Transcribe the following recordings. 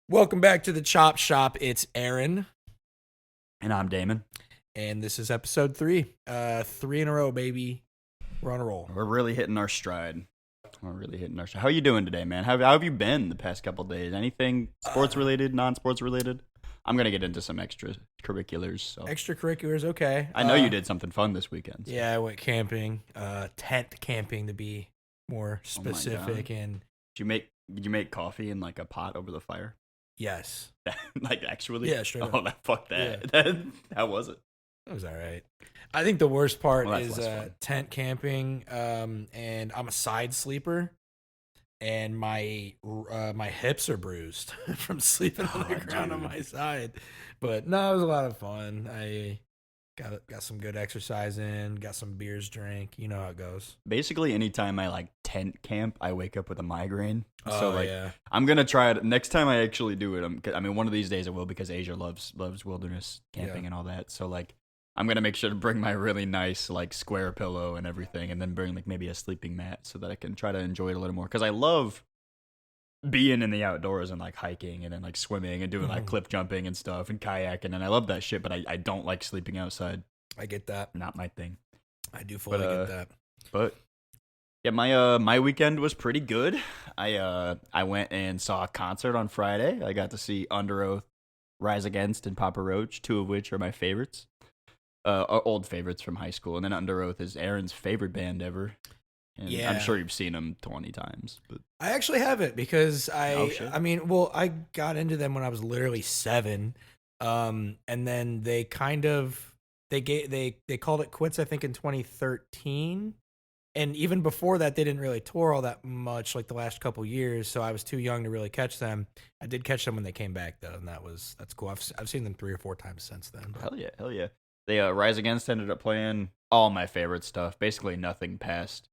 Welcome back to the Chop Shop. It's Aaron, And I'm Damon. and this is episode 3. 3 in a row, baby. We're on a roll. We're really hitting our stride. How you doing today, man? How have you been the past couple days? Anything sports related, non-sports related? I'm gonna get into some extracurriculars. So Extracurriculars, okay. I know you did something fun this weekend. So. Yeah, I went camping. Tent camping to be more specific. And Did you make coffee in like a pot over the fire? yes. Like actually? Yeah, straight up. Oh, fuck that. How was it? It was all right. I think the worst part Well, that's is less fun. tent camping. And I'm a side sleeper. And my hips are bruised from sleeping on the Oh, ground on dude. my side. But no, it was a lot of fun. I got some good exercise in, got some beers drank. You know how it goes. Basically, anytime I like tent camp, I wake up with a migraine. So like, yeah. I'm gonna try it next time I actually do it. I mean, one of these days I will because Asia loves wilderness camping and all that. So like, I'm gonna make sure to bring my really nice like square pillow and everything, and then bring like maybe a sleeping mat so that I can try to enjoy it a little more. Because I love being in the outdoors and like hiking and then like swimming and doing like cliff jumping and stuff and kayaking, and I love that shit. But I don't like sleeping outside. I get that. Not my thing. I do fully get that. But yeah, my weekend was pretty good. I went and saw a concert on Friday. I got to see Under Oath, Rise Against, and Papa Roach, two of which are my favorites. Old favorites from high school. And then Under Oath is Aaron's favorite band ever. And Yeah. I'm sure you've seen them 20 times. But I actually haven't because Oh, shit. I got into them when I was literally 7. And then they kind of they called it quits, I think, in 2013. And even before that, they didn't really tour all that much, like the last couple years. So I was too young to really catch them. I did catch them when they came back though, and that's cool. I've seen them 3 or 4 times since then. But. hell yeah. They Rise Against ended up playing all my favorite stuff. Basically nothing past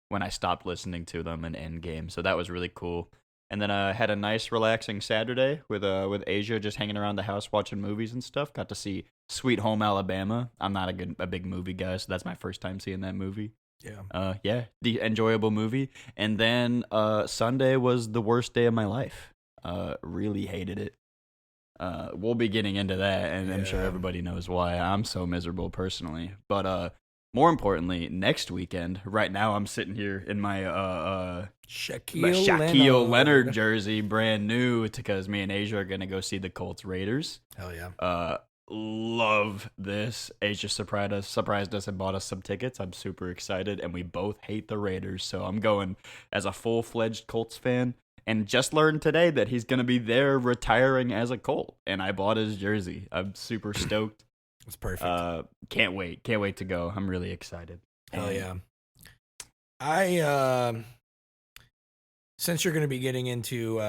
when I stopped listening to them in Endgame. So that was really cool. And then I had a nice relaxing Saturday with Asia, just hanging around the house watching movies and stuff. Got to see Sweet Home Alabama. I'm not a big movie guy, so that's my first time seeing that movie. Yeah. The enjoyable movie. And then Sunday was the worst day of my life. Really hated it. We'll be getting into that, and I'm sure everybody knows why I'm so miserable personally. But more importantly, next weekend, right now I'm sitting here in my Shaquille Leonard jersey, brand new, because me and Asia are gonna go see the Colts Raiders. Hell yeah. Love this. Asia surprised us and bought us some tickets. I'm super excited, and we both hate the Raiders, so I'm going as a full-fledged Colts fan. And just learned today that he's going to be there retiring as a Colt. And I bought his jersey. I'm super stoked. It's perfect. Can't wait. Can't wait to go. I'm really excited. Hell yeah. I since you're going to be getting into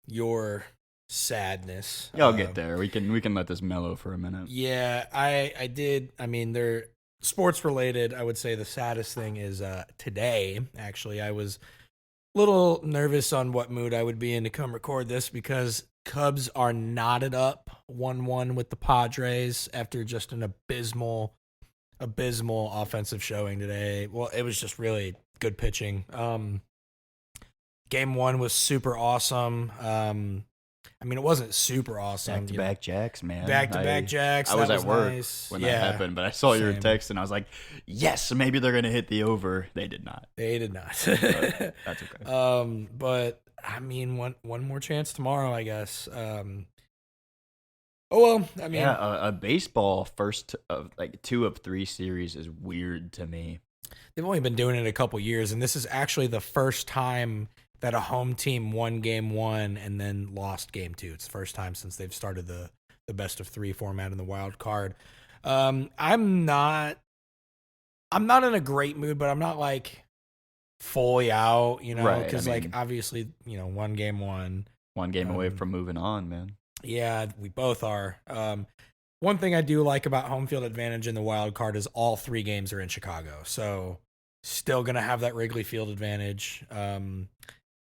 your sadness. Yeah, I'll get there. We can let this mellow for a minute. Yeah, I did. I mean, they're sports related. I would say the saddest thing is today, actually, I was little nervous on what mood I would be in to come record this because Cubs are knotted up 1-1 with the Padres after just an abysmal offensive showing today. Well, it was just really good pitching. Game 1 was super awesome. I mean, it wasn't super awesome. Back-to-back jacks, man. Back-to-back jacks. I was that at work nice. when that happened, but I saw your text and I was like, yes, maybe they're going to hit the over. They did not. They did not. But that's okay. But I mean, one more chance tomorrow, I guess. Oh well, I mean, yeah, a baseball first of like 2 of 3 series is weird to me. they've only been doing it a couple years, and this is actually the first time that a home team won game 1 and then lost game 2. It's the first time since they've started the best of 3 format in the wild card. I'm not in a great mood, but I'm not like fully out, Right, because I mean, obviously, one game won. One game away from moving on, man. Yeah, we both are. One thing I do like about home field advantage in the wild card is all 3 games are in Chicago. So still going to have that Wrigley Field advantage.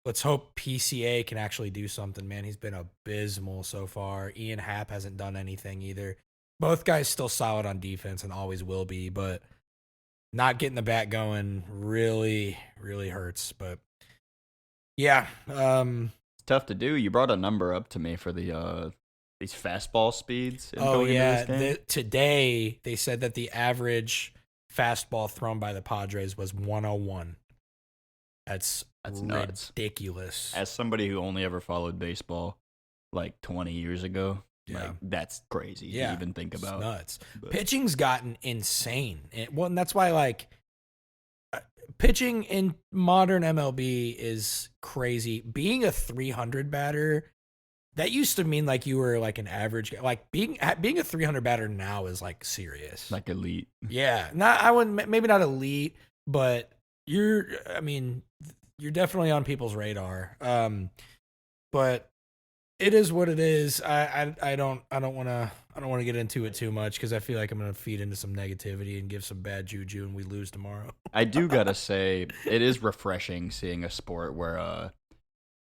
Let's hope PCA can actually do something, man. He's been abysmal so far. Ian Happ hasn't done anything either. Both guys still solid on defense and always will be, but not getting the bat going really, really hurts. But yeah, tough to do. You brought a number up to me for the these fastball speeds. Oh going into yeah, this game. today they said that the average fastball thrown by the Padres was 101. That's nuts. ridiculous. As somebody who only ever followed baseball like 20 years ago, Yeah. that's crazy to even think about. It's nuts. But Pitching's gotten insane. And that's why like pitching in modern MLB is crazy. Being a 300 batter, that used to mean like you were like an average guy. Like being a 300 batter now is like serious. like elite. Yeah, I wouldn't, maybe not elite, but you're definitely on people's radar. But it is what it is. I don't want to get into it too much because I feel like I'm going to feed into some negativity and give some bad juju and we lose tomorrow. I do gotta say, it is refreshing seeing a sport where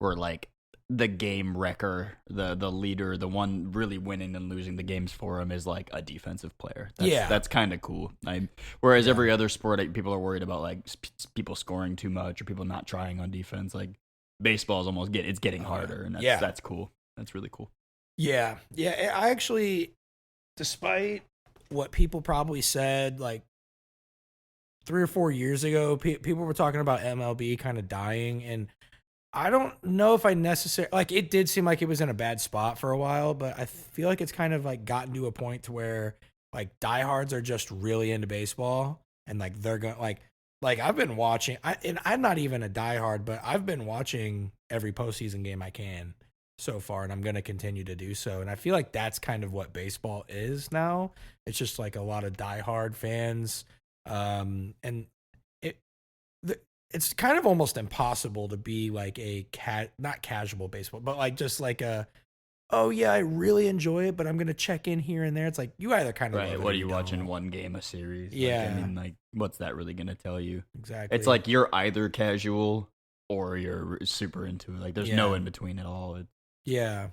like the game wrecker, the leader, the one really winning and losing the games for him is like a defensive player. That's kind of cool. Whereas every other sport, people are worried about like people scoring too much or people not trying on defense. Like baseball is almost getting harder, and that's cool. That's really cool. Yeah. I actually, despite what people probably said, like 3 or 4 years ago, people were talking about MLB kind of dying, and I don't know if I necessarily like. It did seem like it was in a bad spot for a while, but I feel like it's kind of like gotten to a point to where like diehards are just really into baseball, and like they're going like I've been watching. And I'm not even a diehard, but I've been watching every postseason game I can so far, and I'm going to continue to do so. And I feel like that's kind of what baseball is now. It's just like a lot of diehard fans, and it's kind of almost impossible to be like a not casual baseball, but like just like oh yeah, I really enjoy it, but I'm gonna check in here and there. It's like you either kind of right. What are you watching? One game a series? Yeah. Like, I mean, like what's that really gonna tell you? Exactly. It's like you're either casual or you're super into it. Like there's no in between at all. Yeah.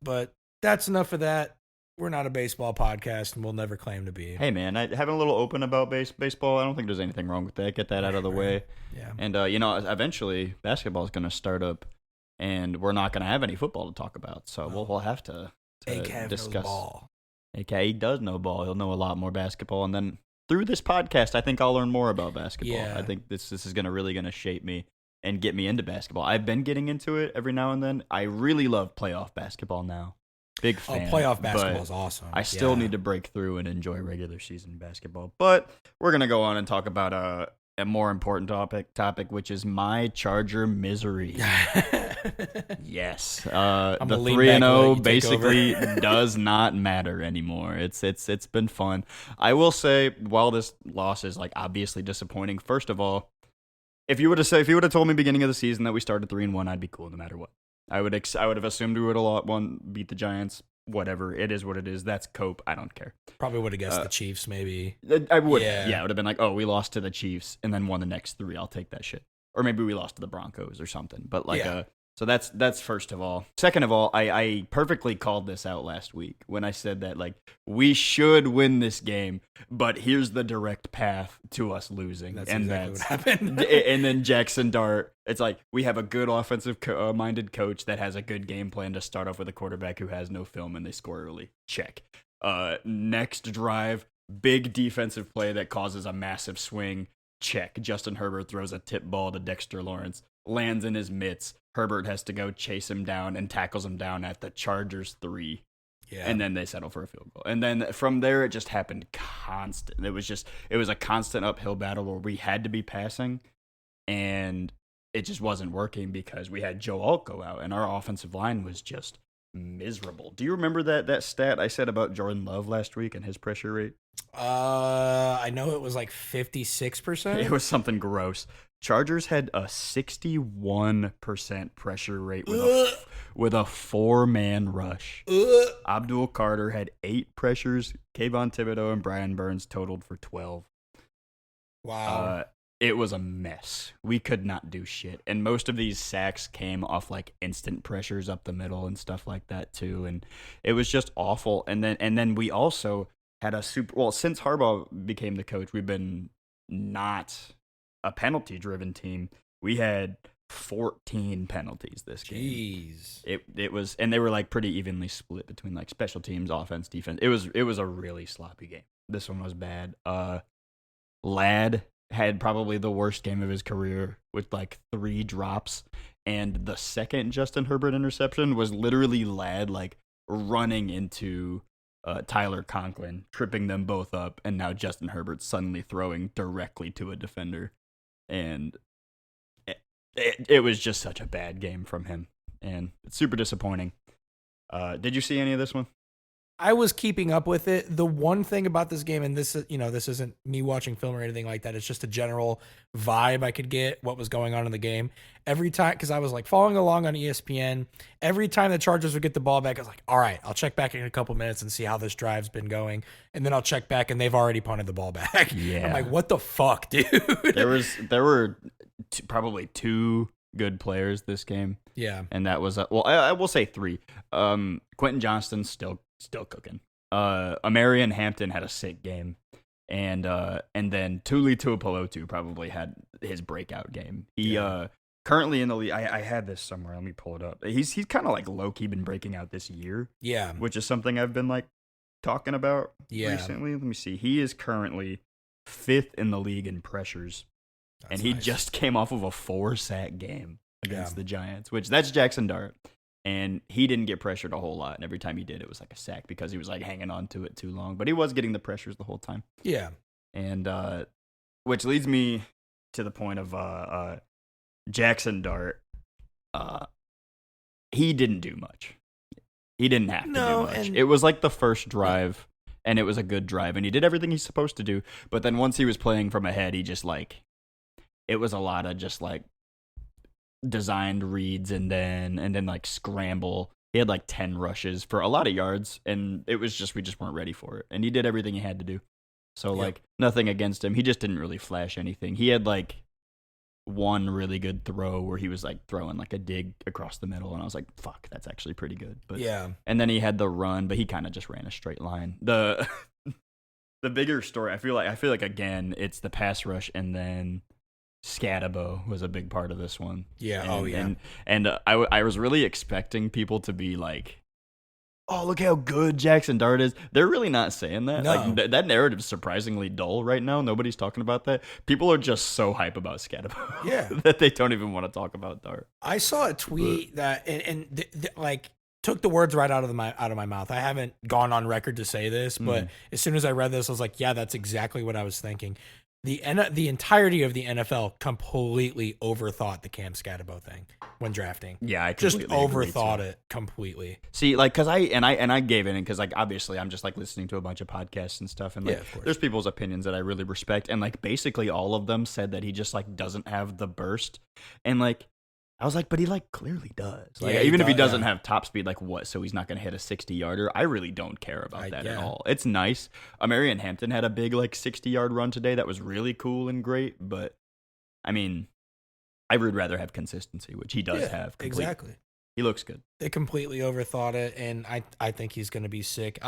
But that's enough of that. We're not a baseball podcast, and we'll never claim to be. Hey, man, having a little open about baseball, I don't think there's anything wrong with that. Get that out of the way. Yeah. And, eventually basketball is going to start up, and we're not going to have any football to talk about. So we'll have to discuss. Knows ball. AK, he does know ball. He'll know a lot more basketball. And then through this podcast, I think I'll learn more about basketball. Yeah. I think this is really going to shape me and get me into basketball. I've been getting into it every now and then. I really love playoff basketball now. Big fan. Playoff basketball is awesome. I still need to break through and enjoy regular season basketball. But we're going to go on and talk about a more important topic, which is my Charger misery. Yes. The 3-0 basically does not matter anymore. It's been fun. I will say, while this loss is like obviously disappointing, first of all, if you would have told me beginning of the season that we started 3-1, I'd be cool no matter what. I would have assumed we would have won, beat the Giants. Whatever, it is what it is. That's cope. I don't care. Probably would have guessed the Chiefs, maybe. I would. Yeah, it would have been like, oh, we lost to the Chiefs and then won the next 3. I'll take that shit. Or maybe we lost to the Broncos or something. But like, so that's first of all. Second of all, I perfectly called this out last week when I said that like we should win this game, but here's the direct path to us losing. That's exactly what happened. And then Jackson Dart, it's like we have a good offensive minded coach that has a good game plan to start off with a quarterback who has no film and they score early. Check. Next drive, big defensive play that causes a massive swing. Check. Justin Herbert throws a tip ball to Dexter Lawrence, lands in his mitts. Herbert has to go chase him down and tackles him down at the Chargers 3. Yeah. And then they settle for a field goal. And then from there, it just happened constant. It was a constant uphill battle where we had to be passing, and it just wasn't working because we had Joe Alt go out, and our offensive line was just miserable. Do you remember that stat I said about Jordan Love last week and his pressure rate? I know it was like 56%. It was something gross. Chargers had a 61% pressure rate with a 4-man rush. Abdul Carter had 8 pressures. Kayvon Thibodeau and Brian Burns totaled for 12. Wow. It was a mess. We could not do shit. And most of these sacks came off like instant pressures up the middle and stuff like that too. And it was just awful. And then we also had since Harbaugh became the coach, we've been not a penalty driven team. We had 14 penalties this game. Jeez. It was, and they were like pretty evenly split between like special teams, offense, defense. It was a really sloppy game. This one was bad. Ladd had probably the worst game of his career with like 3 drops, and the second Justin Herbert interception was literally Ladd like running into Tyler Conklin, tripping them both up, and now Justin Herbert suddenly throwing directly to a defender, and it was just such a bad game from him, and it's super disappointing. Did you see any of this one? I was keeping up with it. The one thing about this game, and this isn't me watching film or anything like that. It's just a general vibe I could get what was going on in the game. Every time, because I was like following along on ESPN, every time the Chargers would get the ball back, I was like, all right, I'll check back in a couple minutes and see how this drive's been going. And then I'll check back and they've already punted the ball back. Yeah. I'm like, what the fuck, dude? There were probably 2 good players this game. Yeah. And that was, I will say 3. Quentin Johnston's still cooking. Amarian Hampton had a sick game. And then Tuli Tuipulotu probably had his breakout game. He currently in the league, I had this somewhere. Let me pull it up. He's kind of like low-key been breaking out this year. Yeah. Which is something I've been like talking about recently. Let me see. He is currently 5th in the league in pressures. And he just came off of a 4-sack game against the Giants, which that's Jackson Dart. And he didn't get pressured a whole lot. And every time he did, it was like a sack because he was like hanging on to it too long. But he was getting the pressures the whole time. Yeah. And which leads me to the point of Jackson Dart. He didn't do much. He didn't have to do much. It was like the first drive, and it was a good drive. And he did everything he's supposed to do. But then once he was playing from ahead, he just like, it was a lot of just like designed reads and then like scramble. He had like 10 rushes for a lot of yards, and it was just we just weren't ready for it. And he did everything he had to do. So like nothing against him. He just didn't really flash anything. He had like one really good throw where he was like throwing like a dig across the middle, and I was like, fuck, that's actually pretty good. But yeah. And then he had the run, but he kind of just ran a straight line. The bigger story, I feel like again, it's the pass rush, and then Scatabo was a big part of this one. Yeah. And I was really expecting people to be like, oh, look how good Jackson Dart is. They're really not saying that. No. Like that narrative is surprisingly dull right now. Nobody's talking about that. People are just so hype about Scatabo that they don't even want to talk about Dart. I saw a tweet that like took the words right out of my mouth. I haven't gone on record to say this, but as soon as I read this, I was like, yeah, that's exactly what I was thinking. The entirety of the NFL completely overthought the Cam Scatabo thing when drafting. Yeah, I just completely overthought it completely. See, like, cause I gave in because like obviously I'm just like listening to a bunch of podcasts and stuff, and like there's people's opinions that I really respect, and like basically all of them said that he just like doesn't have the burst, and like I was like, but he like clearly does. Like even if he doesn't have top speed, like what? So he's not gonna hit a 60-yarder. I really don't care about that at all. It's nice. Amarian Hampton had a big like 60-yard run today that was really cool and great, but I mean, I would rather have consistency, which he does have. Exactly. He looks good. They completely overthought it, and I think he's gonna be sick.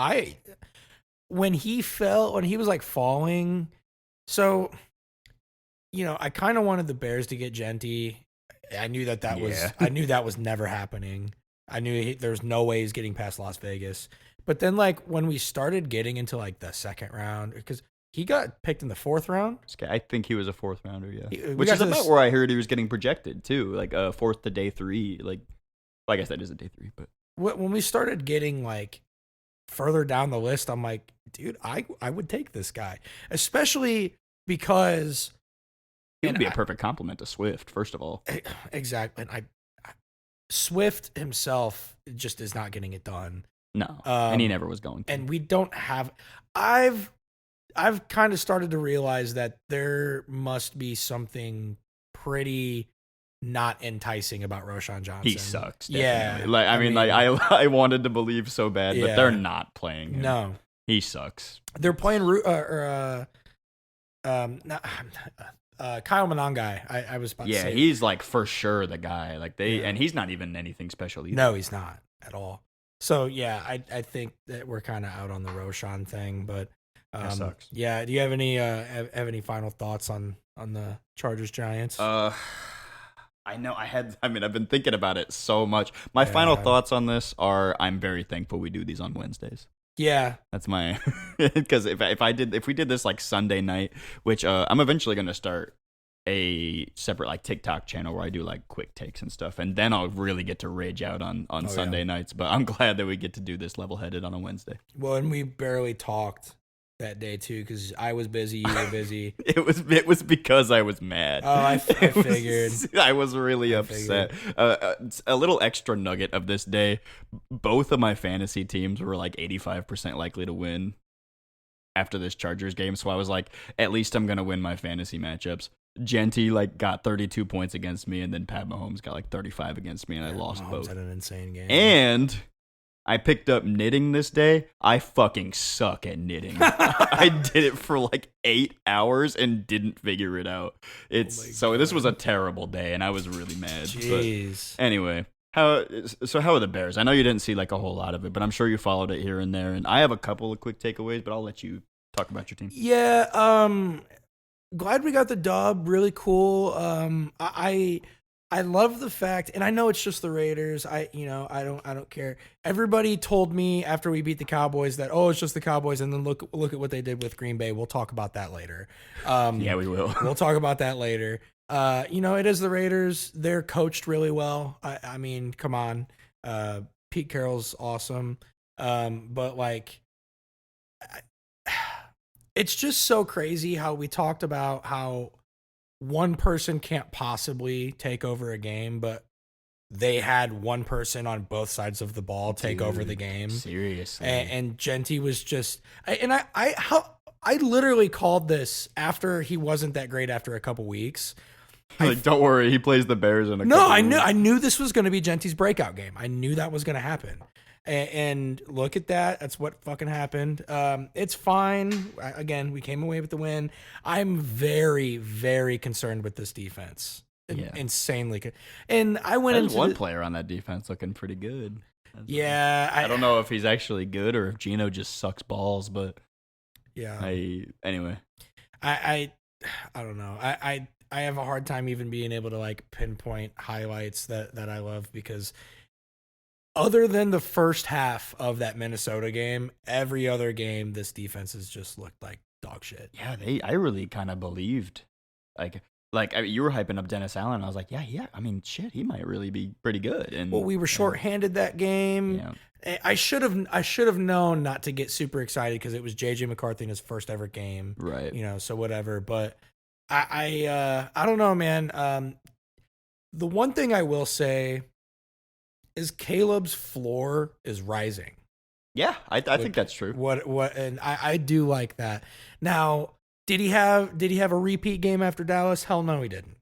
When he was like falling, so I kind of wanted the Bears to get Genty. I knew that was never happening. I knew there was no way he's getting past Las Vegas. But then, like, when we started getting into like the second round, because he got picked in the 4th round. I think he was a 4th rounder, yeah. Which is about where I heard he was getting projected too, like 4th to day 3. Like, well, I guess that is a day 3, but when we started getting like further down the list, I'm like, dude, I would take this guy, especially because. He would be a perfect compliment to Swift, first of all. Exactly. And Swift himself just is not getting it done. No, and he never was going to. And we don't have. I've kind of started to realize that there must be something pretty not enticing about Roshan Johnson. He sucks. Definitely. Yeah. I mean, I wanted to believe so bad, but they're not playing him. No, he sucks. They're playing Kyle Monangai. I was about to say. Yeah, he's like for sure the guy. Like and he's not even anything special either. No, he's not at all. So yeah, I think that we're kind of out on the Roshan thing, but that sucks. Yeah, do you have any final thoughts on the Chargers Giants? I I know I've been thinking about it so much. My final Yeah. thoughts on this are I'm very thankful we do these on Wednesdays. Yeah. That's my because if we did this like Sunday night, which I'm eventually gonna start a separate like TikTok channel where I do like quick takes and stuff, and then I'll really get to rage out on Sunday nights. But I'm glad that we get to do this level headed on a Wednesday. Well, and we barely talked that day too because I was busy, you were busy. It was because I was mad. Oh, I figured. I was really upset. A little extra nugget of this day: both of my fantasy teams were like 85% likely to win after this Chargers game, so I was like, at least I'm gonna win my fantasy matchups. Genty like got 32 points against me, and then Pat Mahomes got like 35 against me, and I lost Mahomes both. had an insane game. And I picked up knitting this day. I fucking suck at knitting. I did it for like 8 hours and didn't figure it out. This was a terrible day, and I was really mad. Jeez. But anyway, how are the Bears? I know you didn't see like a whole lot of it, but I'm sure you followed it here and there. And I have a couple of quick takeaways, but I'll let you talk about your team. Yeah. Glad we got the dub. Really cool. I love the fact, and I know it's just the Raiders. I don't care. Everybody told me after we beat the Cowboys that it's just the Cowboys, and then look at what they did with Green Bay. We'll talk about that later. Yeah, we will. We'll talk about that later. It is the Raiders. They're coached really well. I mean, come on. Pete Carroll's awesome. But like, it's just so crazy how we talked about how one person can't possibly take over a game, but they had one person on both sides of the ball take over the game. Seriously. And Genty was just, I literally called this after he wasn't that great after a couple weeks. Like, don't worry, he plays the Bears in a couple I knew this was going to be Genty's breakout game. I knew that was going to happen. And look at that. That's what fucking happened. It's fine. Again, we came away with the win. I'm very, very concerned with this defense. Yeah. Insanely. And I went into one player on that defense looking pretty good. Yeah. I don't know if he's actually good or if Gino just sucks balls, but yeah. Anyway. I don't know. I have a hard time even being able to like pinpoint highlights that I love because other than the first half of that Minnesota game, every other game, this defense has just looked like dog shit. Yeah, I really kind of believed, you were hyping up Dennis Allen. I was like, yeah. I mean, shit, he might really be pretty good. And we were shorthanded that game. Yeah. I should have known not to get super excited because it was JJ McCarthy in his first ever game. Right. So whatever. But I don't know, man. The one thing I will say is Caleb's floor is rising. Yeah, I think that's true. And I do like that. Now, did he have a repeat game after Dallas? Hell no, he didn't.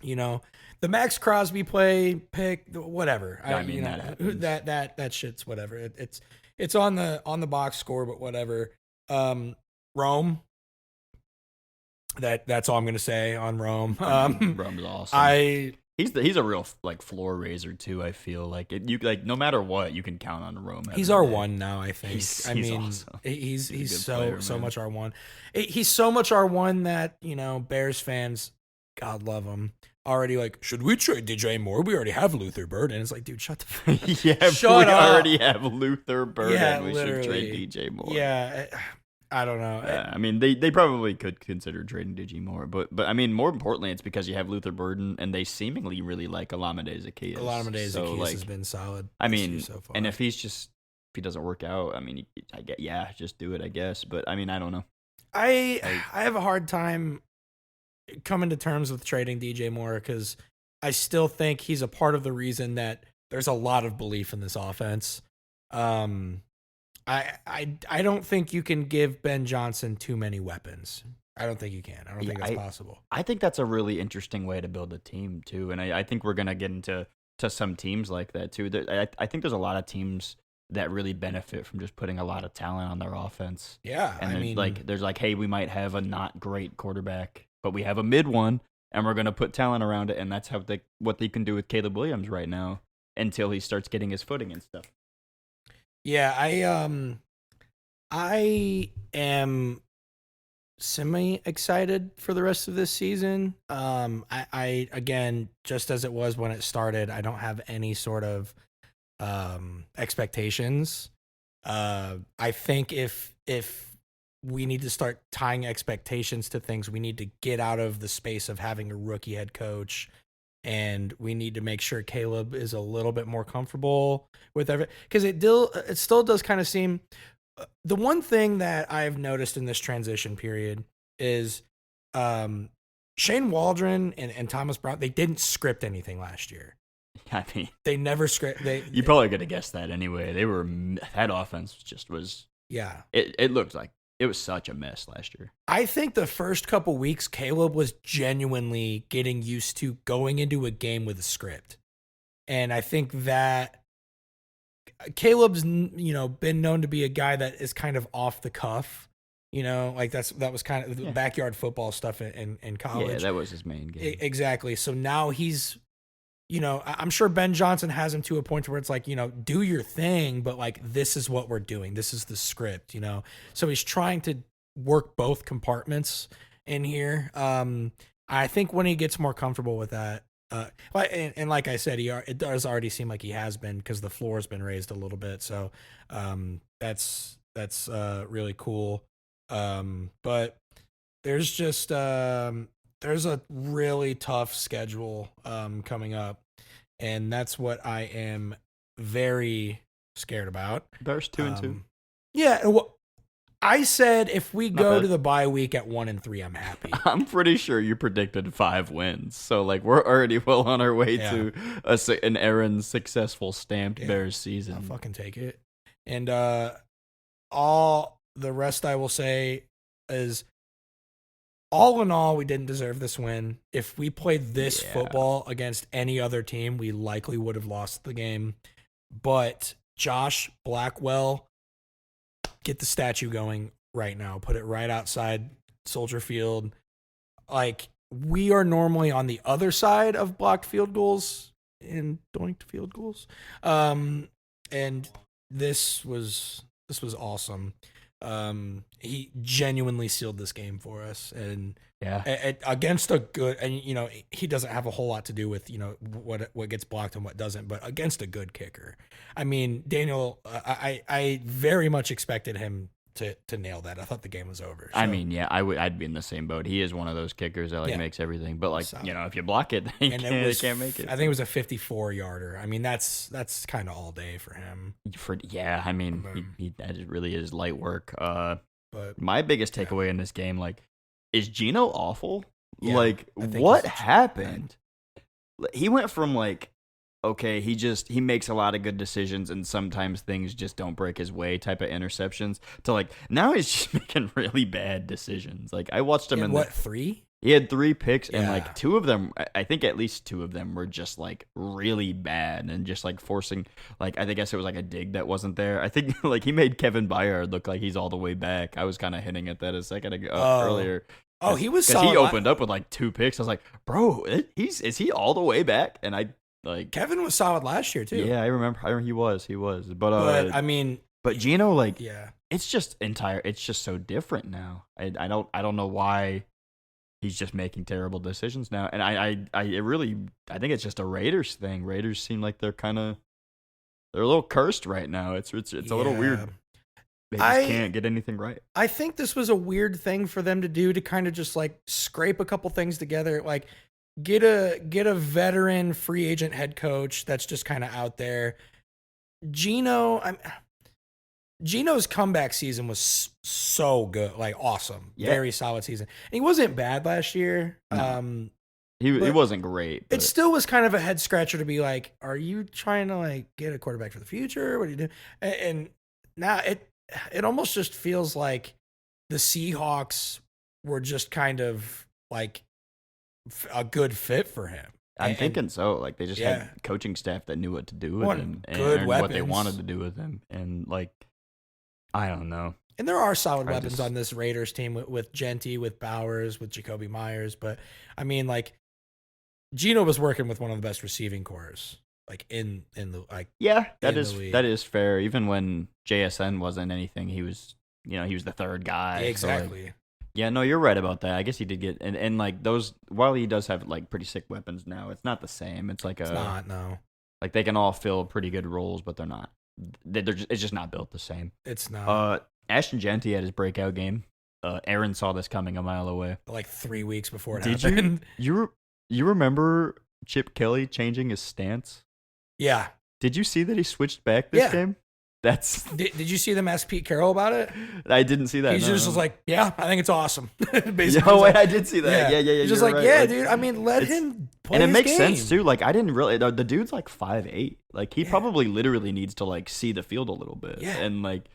The Max Crosby pick, whatever. I mean, that shit's whatever. It's on the box score, but whatever. Rome. That's all I'm gonna say on Rome. Rome's awesome. He's a real like floor raiser too. I feel like no matter what you can count on Rome. He's R1 now. I think. He's awesome. He's so player, so man. much R1. He's so much R1 that Bears fans, God love them, already like, should we trade DJ Moore? We already have Luther Bird, and it's like, dude, shut the fuck. Yeah, shut we up. already have Luther Bird, and we literally. should trade DJ Moore. Yeah. I don't know. I mean, they probably could consider trading DJ Moore, but I mean, more importantly, it's because you have Luther Burden, and they seemingly really like Olamide Zaccheaus. Olamide Zaccheaus has been solid. I mean, so far. And if he doesn't work out, I mean, just do it, I guess. But I mean, I don't know. I have a hard time coming to terms with trading DJ Moore because I still think he's a part of the reason that there's a lot of belief in this offense. I don't think you can give Ben Johnson too many weapons. I don't think you can. I don't think that's possible. I think that's a really interesting way to build a team too, and I think we're gonna get into some teams like that too. I think there's a lot of teams that really benefit from just putting a lot of talent on their offense. Yeah, and there's hey, we might have a not great quarterback, but we have a mid one, and we're gonna put talent around it, and that's what they can do with Caleb Williams right now until he starts getting his footing and stuff. Yeah, I am semi excited for the rest of this season. I again, just as it was when it started, I don't have any sort of expectations. I think if we need to start tying expectations to things, we need to get out of the space of having a rookie head coach, and we need to make sure Caleb is a little bit more comfortable with everything, because it still does kind of seem. The one thing that I've noticed in this transition period is um, Shane Waldron and Thomas Brown. They didn't script anything last year. I mean, They never script. you probably could have guessed that anyway. That offense just was. Yeah. It looked like it was such a mess last year. I think the first couple weeks, Caleb was genuinely getting used to going into a game with a script. And I think that Caleb's, been known to be a guy that is kind of off the cuff. Like that was kind of the backyard football stuff in college. Yeah, that was his main game. Exactly. So now he's, I'm sure Ben Johnson has him to a point where it's like, do your thing, but like, this is what we're doing. This is the script, So he's trying to work both compartments in here. I think when he gets more comfortable with that, and like I said, it does already seem like he has been, because the floor has been raised a little bit. So that's really cool. But there's just there's a really tough schedule coming up, and that's what I am very scared about. Bears 2-2. Yeah, well, I said if we Not go bad. to the bye week at 1-3, I'm happy. I'm pretty sure you predicted 5 wins, so like we're already well on our way to an Aaron successful stamped Bears season. I'll fucking take it. And all the rest I will say is, all in all, we didn't deserve this win. If we played this football against any other team, we likely would have lost the game. But Josh Blackwell, get the statue going right now. Put it right outside Soldier Field. Like, we are normally on the other side of blocked field goals and doinked field goals. And this was awesome. He genuinely sealed this game for us, and against a good, and he doesn't have a whole lot to do with what gets blocked and what doesn't, but against a good kicker. I mean, Daniel, I very much expected him to nail that. I thought the game was over. So. I mean, yeah, I'd be in the same boat. He is one of those kickers that makes everything, but like if you block it, they can't make it. I think it was a 54-yarder. I mean, that's kind of all day for him. I mean, he that really is light work. But my biggest takeaway in this game, like, is Geno awful? Yeah, like, what happened? He went from like, okay, he makes a lot of good decisions and sometimes things just don't break his way type of interceptions, to like, now he's just making really bad decisions. Like, I watched him in 3? He had 3 picks, and like 2 of them, I think at least 2 of them were just like really bad and just like forcing, like, I guess it was like a dig that wasn't there. I think like he made Kevin Byard look like he's all the way back. I was kind of hinting at that a second ago earlier. Oh, he was because solid. He opened up with like 2 picks. I was like, bro, is he all the way back? And I like Kevin was solid last year too. Yeah, I remember he was, but I mean, but Geno, like, yeah, it's just so different now. I don't know why. He's just making terrible decisions now, and I think it's just a Raiders thing. Raiders seem like they're a little cursed right now. It's a little weird. They just can't get anything right. I think this was a weird thing for them to do, to kind of just like scrape a couple things together, like get a veteran free agent head coach that's just kind of out there. Geno's comeback season was so good, like awesome, very solid season. And he wasn't bad last year. No. He wasn't great. But it still was kind of a head scratcher to be like, are you trying to like get a quarterback for the future? What are you doing? And now it almost just feels like the Seahawks were just kind of like a good fit for him. I'm thinking so. Like, they just had coaching staff that knew what to do with him and what they wanted to do with him, and like, I don't know. And there are solid weapons on this Raiders team with Genty, with Bowers, with Jacoby Myers. But I mean, like, Geno was working with one of the best receiving cores, like in the like. Yeah, that is fair. Even when JSN wasn't anything, he was the third guy. Exactly. So, like, Yeah, no, you're right about that. I guess he did get and like those. While he does have like pretty sick weapons now, it's not the same. It's like It's not, no. like they can all fill pretty good roles, but they're not. It's just not built the same. It's not. Ashton Genty had his breakout game. Aaron saw this coming a mile away. Like 3 weeks before it Did happened. you remember Chip Kelly changing his stance? Yeah. Did you see that he switched back this game? That's. Did you see them ask Pete Carroll about it? I didn't see that. He's just was like, yeah, I think it's awesome. Basically, no way, I did see that. Yeah. He's just like, right. yeah, dude. I mean, let him play. And it his makes game. sense too. Like, I didn't really. The dude's like 5'8". Like, he probably literally needs to like see the field a little bit. Yeah. And like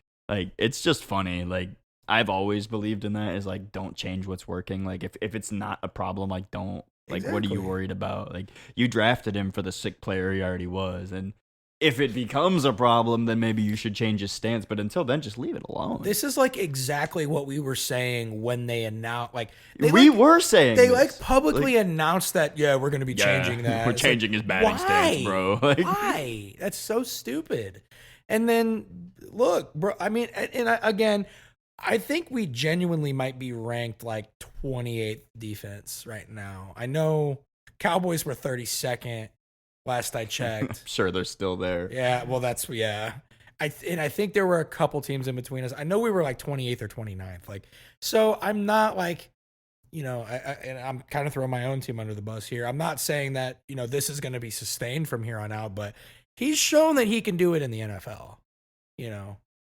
it's just funny. Like, I've always believed in that. Is like, don't change what's working. Like, if it's not a problem, like, don't. Like, what are you worried about? Like, you drafted him for the sick player he already was, and if it becomes a problem, then maybe you should change his stance. But until then, just leave it alone. This is like exactly what we were saying when they announced. Like were saying they this. like publicly announced that we're going to be changing that. We're It's changing his batting stance, bro. Like, why? That's so stupid. And then look, bro. I mean, again, I think we genuinely might be ranked like 28th defense right now. I know Cowboys were 32nd. Last I checked. I'm sure they're still there. Yeah, well, I think there were a couple teams in between us. I know we were like 28th or 29th. Like, so I'm not like, and I'm kind of throwing my own team under the bus here. I'm not saying that, this is going to be sustained from here on out, but he's shown that he can do it in the NFL,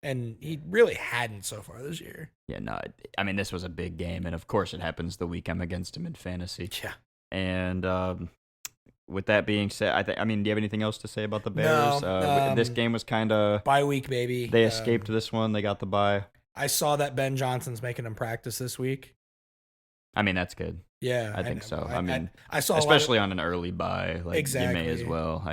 and he really hadn't so far this year. Yeah, no, I mean, this was a big game, and of course it happens the week I'm against him in fantasy. Yeah. And, with that being said, do you have anything else to say about the Bears? No, this game was kind of bye week, baby. They escaped this one. They got the bye. I saw that Ben Johnson's making them practice this week. I mean, that's good. Yeah, I think so. I saw especially on an early bye. Like, exactly. You may as well.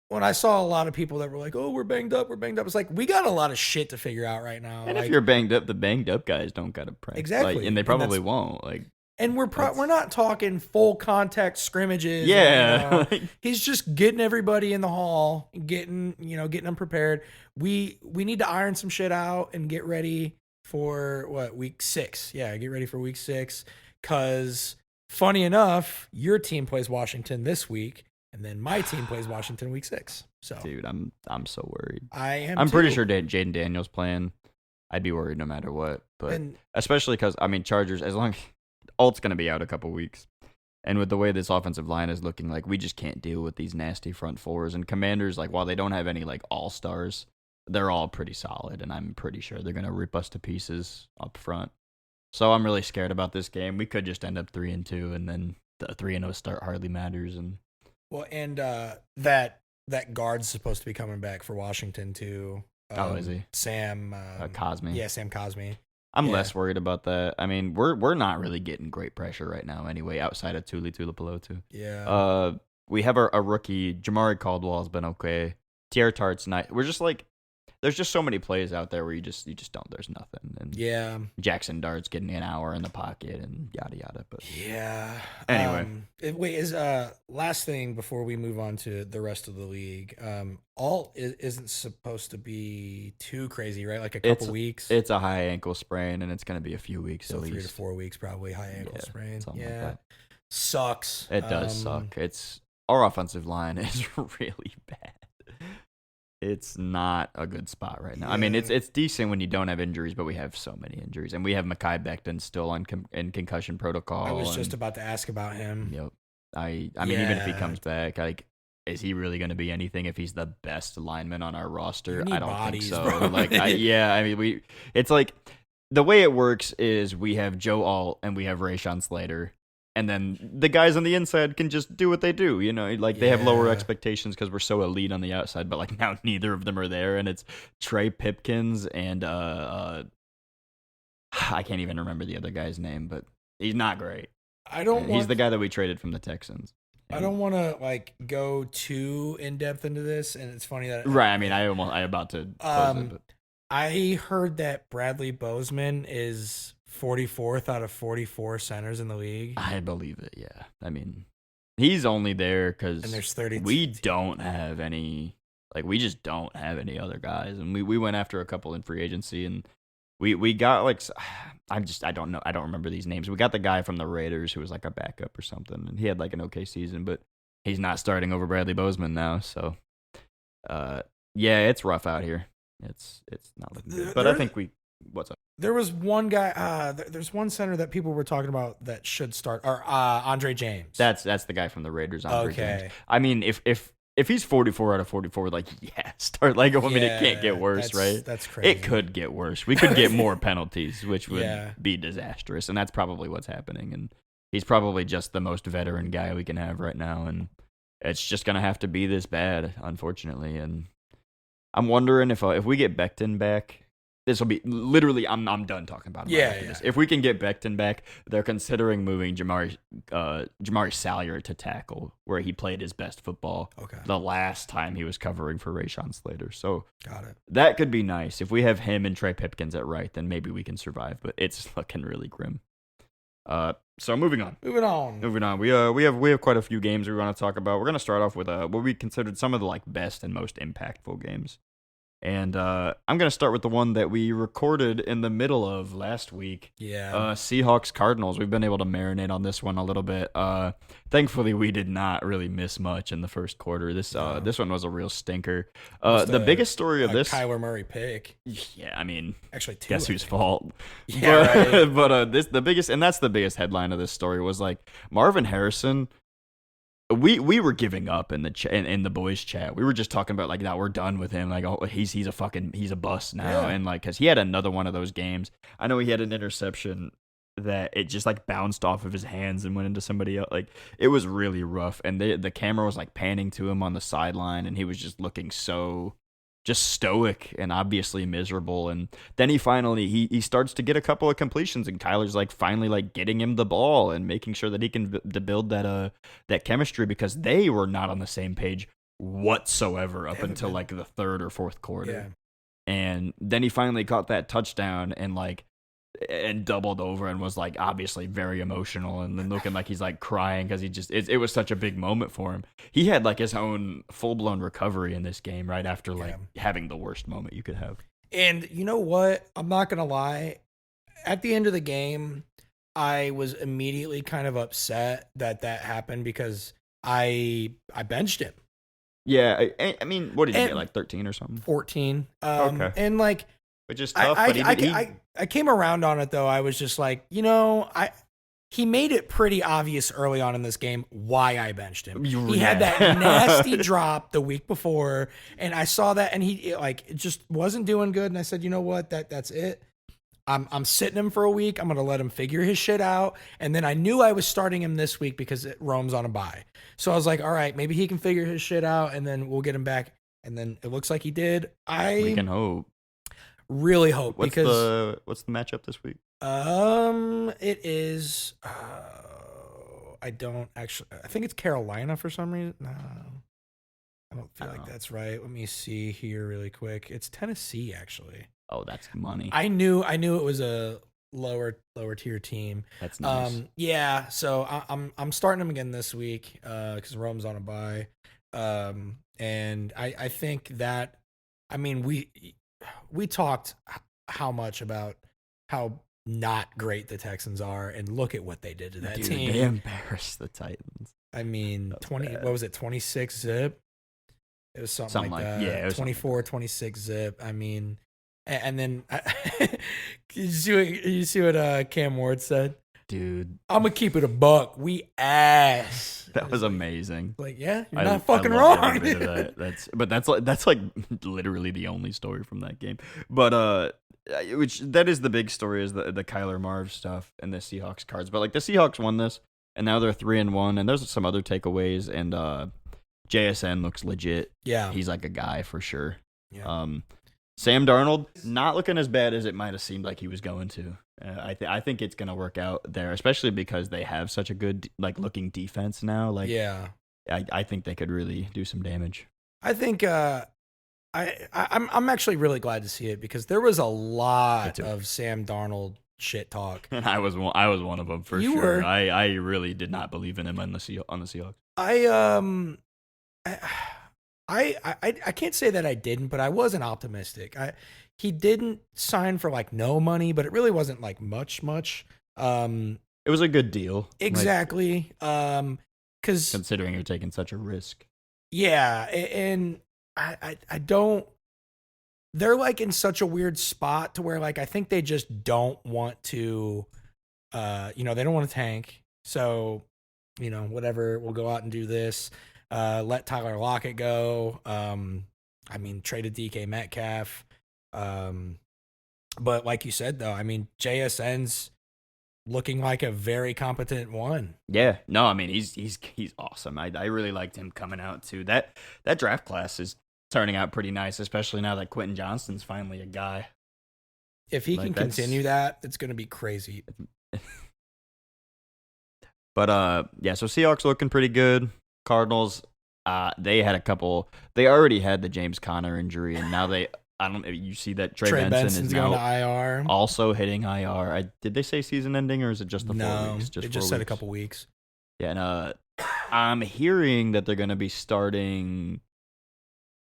When I saw a lot of people that were like, "Oh, we're banged up," it's like we got a lot of shit to figure out right now. And if you're banged up, the banged up guys don't got to practice. Exactly, and they probably won't. Like. And we're not talking full contact scrimmages. Yeah, he's just getting everybody in the hall, getting them prepared. We need to iron some shit out and get ready for week 6. Yeah, get ready for week 6. Cause funny enough, your team plays Washington this week, and then my team plays Washington week 6. So, dude, I'm so worried. I am. I'm pretty sure Jaden Daniels playing. I'd be worried no matter what, but especially because Chargers as long. Alt's going to be out a couple weeks. And with the way this offensive line is looking, like, we just can't deal with these nasty front fours. And Commanders, like, while they don't have any, like, all-stars, they're all pretty solid. And I'm pretty sure they're going to rip us to pieces up front. So I'm really scared about this game. We could just end up 3-2, and then the 3-0 start hardly matters. And that guard's supposed to be coming back for Washington, too. Is he? Sam Cosme. Yeah, Sam Cosme. I'm less worried about that. I mean, we're not really getting great pressure right now anyway, outside of Tuli Tuipulotu. Yeah. We have a rookie, Jamari Caldwell's been okay. Tier Tart's nice. We're just like, there's just so many plays out there where you just don't. There's nothing. And yeah. Jackson Dart's getting an hour in the pocket and yada yada. But yeah. Anyway, is last thing before we move on to the rest of the league. Alt isn't supposed to be too crazy, right? Like a couple weeks. It's a high ankle sprain, and it's going to be a few weeks. So at 3 least. to 4 weeks, probably high ankle sprain. Like that. Sucks. It does suck. Our offensive line is really bad. It's not a good spot right now. Yeah. I mean, it's decent when you don't have injuries, but we have so many injuries, and we have Mekhi Becton still in concussion protocol. I was just about to ask about him. Yep. I mean, even if he comes back, like, is he really going to be anything if he's the best lineman on our roster? I don't think so. Bro. It's like the way it works is we have Joe Alt and we have Rayshon Slater. And then the guys on the inside can just do what they do, they have lower expectations because we're so elite on the outside. But like now, neither of them are there, and it's Trey Pipkins and I can't even remember the other guy's name, but he's not great. He's the guy that we traded from the Texans. I don't want to go too in depth into this, and it's funny that right. I mean, I'm about to close it. But. I heard that Bradley Bozeman is 44th out of 44 centers in the league. I believe it. Yeah, I mean, he's only there because there's 30. We don't have any. We just don't have any other guys, and we went after a couple in free agency, and we got like I don't know. I don't remember these names. We got the guy from the Raiders who was like a backup or something, and he had like an okay season, but he's not starting over Bradley Bozeman now. So, yeah, it's rough out here. It's not looking good. But I think what's up? There was one guy. There's one center that people were talking about that should start, or Andre James. That's the guy from the Raiders. Andre Okay. James. I mean, if he's 44 out of 44, like, yeah, start like, I mean, it can't get worse, right? That's crazy. It could get worse. We could get more penalties, which would Yeah. be disastrous, and that's probably what's happening. And he's probably just the most veteran guy we can have right now, and it's just gonna have to be this bad, unfortunately. And I'm wondering if we get Becton back. This will be literally. I'm done talking about it. Yeah. This. If we can get Becton back, they're considering moving Jamari Salyer to tackle, where he played his best football the last time he was covering for Rashawn Slater. So Got it. that could be nice. If we have him and Trey Pipkins at right, then maybe we can survive. But it's looking really grim. So moving on. We have quite a few games we want to talk about. We're gonna start off with what we considered some of the like best and most impactful games. And I'm going to start with the one that we recorded in the middle of last week. Yeah. Seahawks-Cardinals. We've been able to marinate on this one a little bit. Thankfully, we did not really miss much in the first quarter. This one was a real stinker. The biggest story of this... Kyler Murray pick. Yeah, I mean... Actually, two. Guess whose fault? Yeah, right. But the biggest headline of this story was like Marvin Harrison... We were giving up in the in the boys chat. We were just talking about like, now we're done with him. Like, oh, he's a bust now. Yeah. And like, cause he had another one of those games. I know he had an interception that it just like bounced off of his hands and went into somebody else. Like, it was really rough. And the camera was like panning to him on the sideline, and he was just looking so just stoic and obviously miserable. And then he finally he starts to get a couple of completions, and Kyler's like finally like getting him the ball and making sure that he can build that chemistry, because they were not on the same page whatsoever up until like the third or fourth quarter. Yeah. And then he finally caught that touchdown and doubled over and was like obviously very emotional, and then looking like he's like crying because it was such a big moment for him. He had like his own full-blown recovery in this game right after like having the worst moment you could have. And you know what? I'm not going to lie. At the end of the game, I was immediately kind of upset that happened, because I benched him. Yeah, I mean, what did you get, like 13 or something? 14. Okay. And like, which is tough, I came around on it though. I was just like, he made it pretty obvious early on in this game why I benched him. He had that nasty drop the week before, and I saw that, and it just wasn't doing good. And I said, you know what, that's it. I'm sitting him for a week. I'm gonna let him figure his shit out. And then I knew I was starting him this week because Rome's on a bye. So I was like, all right, maybe he can figure his shit out, and then we'll get him back. And then it looks like he did. We can hope. Really hope. What's the matchup this week? It is. I don't actually. I think it's Carolina for some reason. No, I don't feel like that's right. Let me see here really quick. It's Tennessee actually. Oh, that's money. I knew it was a lower tier team. That's nice. Yeah. So I'm starting him again this week because Rome's on a bye. And I think that, I mean, we talked how much about how not great the Texans are, and look at what they did to that team. They embarrassed the Titans. I mean, 26 zip? It was something like that. Yeah, 24, 26 zip. I mean, and then you see what Cam Ward said? Dude, I'm gonna keep it a buck. We ass. That was amazing. Like, yeah, you're not fucking wrong. That's like literally the only story from that game. But that is the big story, is the Kyler Marv stuff and the Seahawks cards. But like, the Seahawks won this, and now they're 3-1, and there's some other takeaways. And JSN looks legit. Yeah, he's like a guy for sure. Yeah. Sam Darnold not looking as bad as it might have seemed like he was going to. I think it's gonna work out there, especially because they have such a good like looking defense now. Like, yeah, I think they could really do some damage. I think I'm actually really glad to see it, because there was a lot of Sam Darnold shit talk, and I was one of them for sure. I really did not believe in him on the Seahawks. I can't say that I didn't, but I wasn't optimistic. He didn't sign for like no money, but it really wasn't like much. Um, It was a good deal, like exactly. Because considering you're taking such a risk. yeah, and I don't. They're like in such a weird spot to where like I think they just don't want to. They don't want to tank. So, whatever, we'll go out and do this. Let Tyler Lockett go. Traded DK Metcalf. But like you said, though, I mean, JSN's looking like a very competent one. Yeah, no, I mean he's awesome. I really liked him coming out too. That draft class is turning out pretty nice, especially now that Quentin Johnston's finally a guy. If he Like, can continue that, it's going to be crazy. But yeah, so Seahawks looking pretty good. Cardinals, they had a couple. They already had the James Conner injury, and now I don't. You see that Trey Benson is going now to IR. also hitting IR. Did they say season ending, or is it just the 4 weeks? They just said a couple weeks. Yeah, and I'm hearing that they're going to be starting.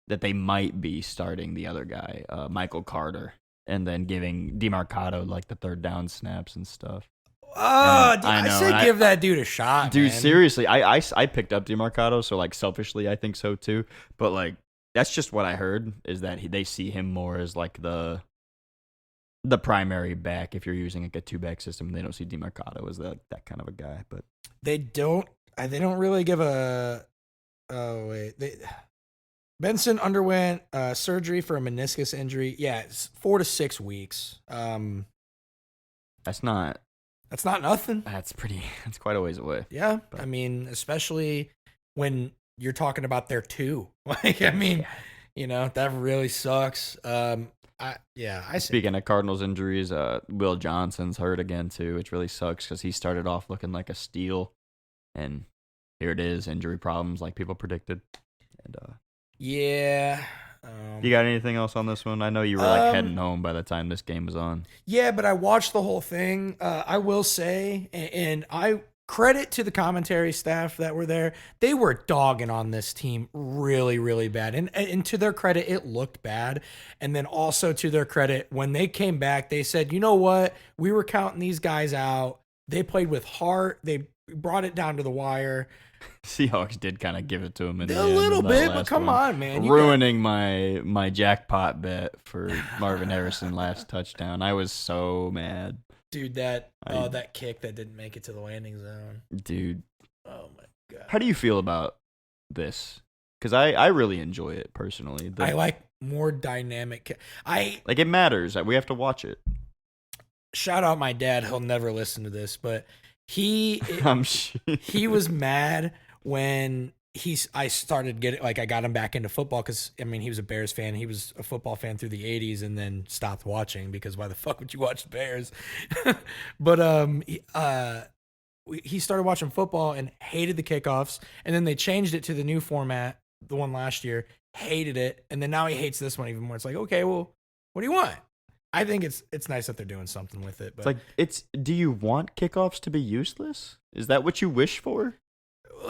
That they might be starting the other guy, Michael Carter, and then giving DeMarcado like the third down snaps and stuff. I say give that dude a shot, dude. man. Seriously, I picked up DeMarcado, so like selfishly, I think so too. But like that's just what I heard is that they see him more as like the primary back if you're using like a 2-back system. They don't see DeMarcado as that kind of a guy. But they don't really give a. Oh wait, Benson underwent surgery for a meniscus injury. Yeah, it's 4 to 6 weeks. That's not nothing. That's quite a ways away. Yeah, but, I mean, especially when you're talking about their 2. Like, I mean, that really sucks. Speaking of Cardinals injuries, Will Johnson's hurt again too, which really sucks because he started off looking like a steal, and here it is, injury problems like people predicted. And yeah. You got anything else on this one? I know you were like heading home by the time this game was on. Yeah, but I watched the whole thing. I will say, and I credit to the commentary staff that were there. They were dogging on this team really, really bad. And to their credit, it looked bad. And then also to their credit, when they came back, they said, you know what? We were counting these guys out. They played with heart. They brought it down to the wire. Seahawks did kind of give it to him in the a end, little bit, but come on, man. Ruining my jackpot bet for Marvin Harrison last touchdown. I was so mad. Dude, that kick that didn't make it to the landing zone. Dude. Oh, my God. How do you feel about this? Because I really enjoy it, personally. I like more dynamic. Like, it matters. We have to watch it. Shout out my dad. He'll never listen to this, but he was mad when I started getting, like, I got him back into football because, I mean, he was a Bears fan. He was a football fan through the 80s and then stopped watching because why the fuck would you watch the Bears? But he started watching football and hated the kickoffs, and then they changed it to the new format, the one last year, hated it, and then now he hates this one even more. It's like, okay, well, what do you want? I think it's nice that they're doing something with it. But do you want kickoffs to be useless? Is that what you wish for?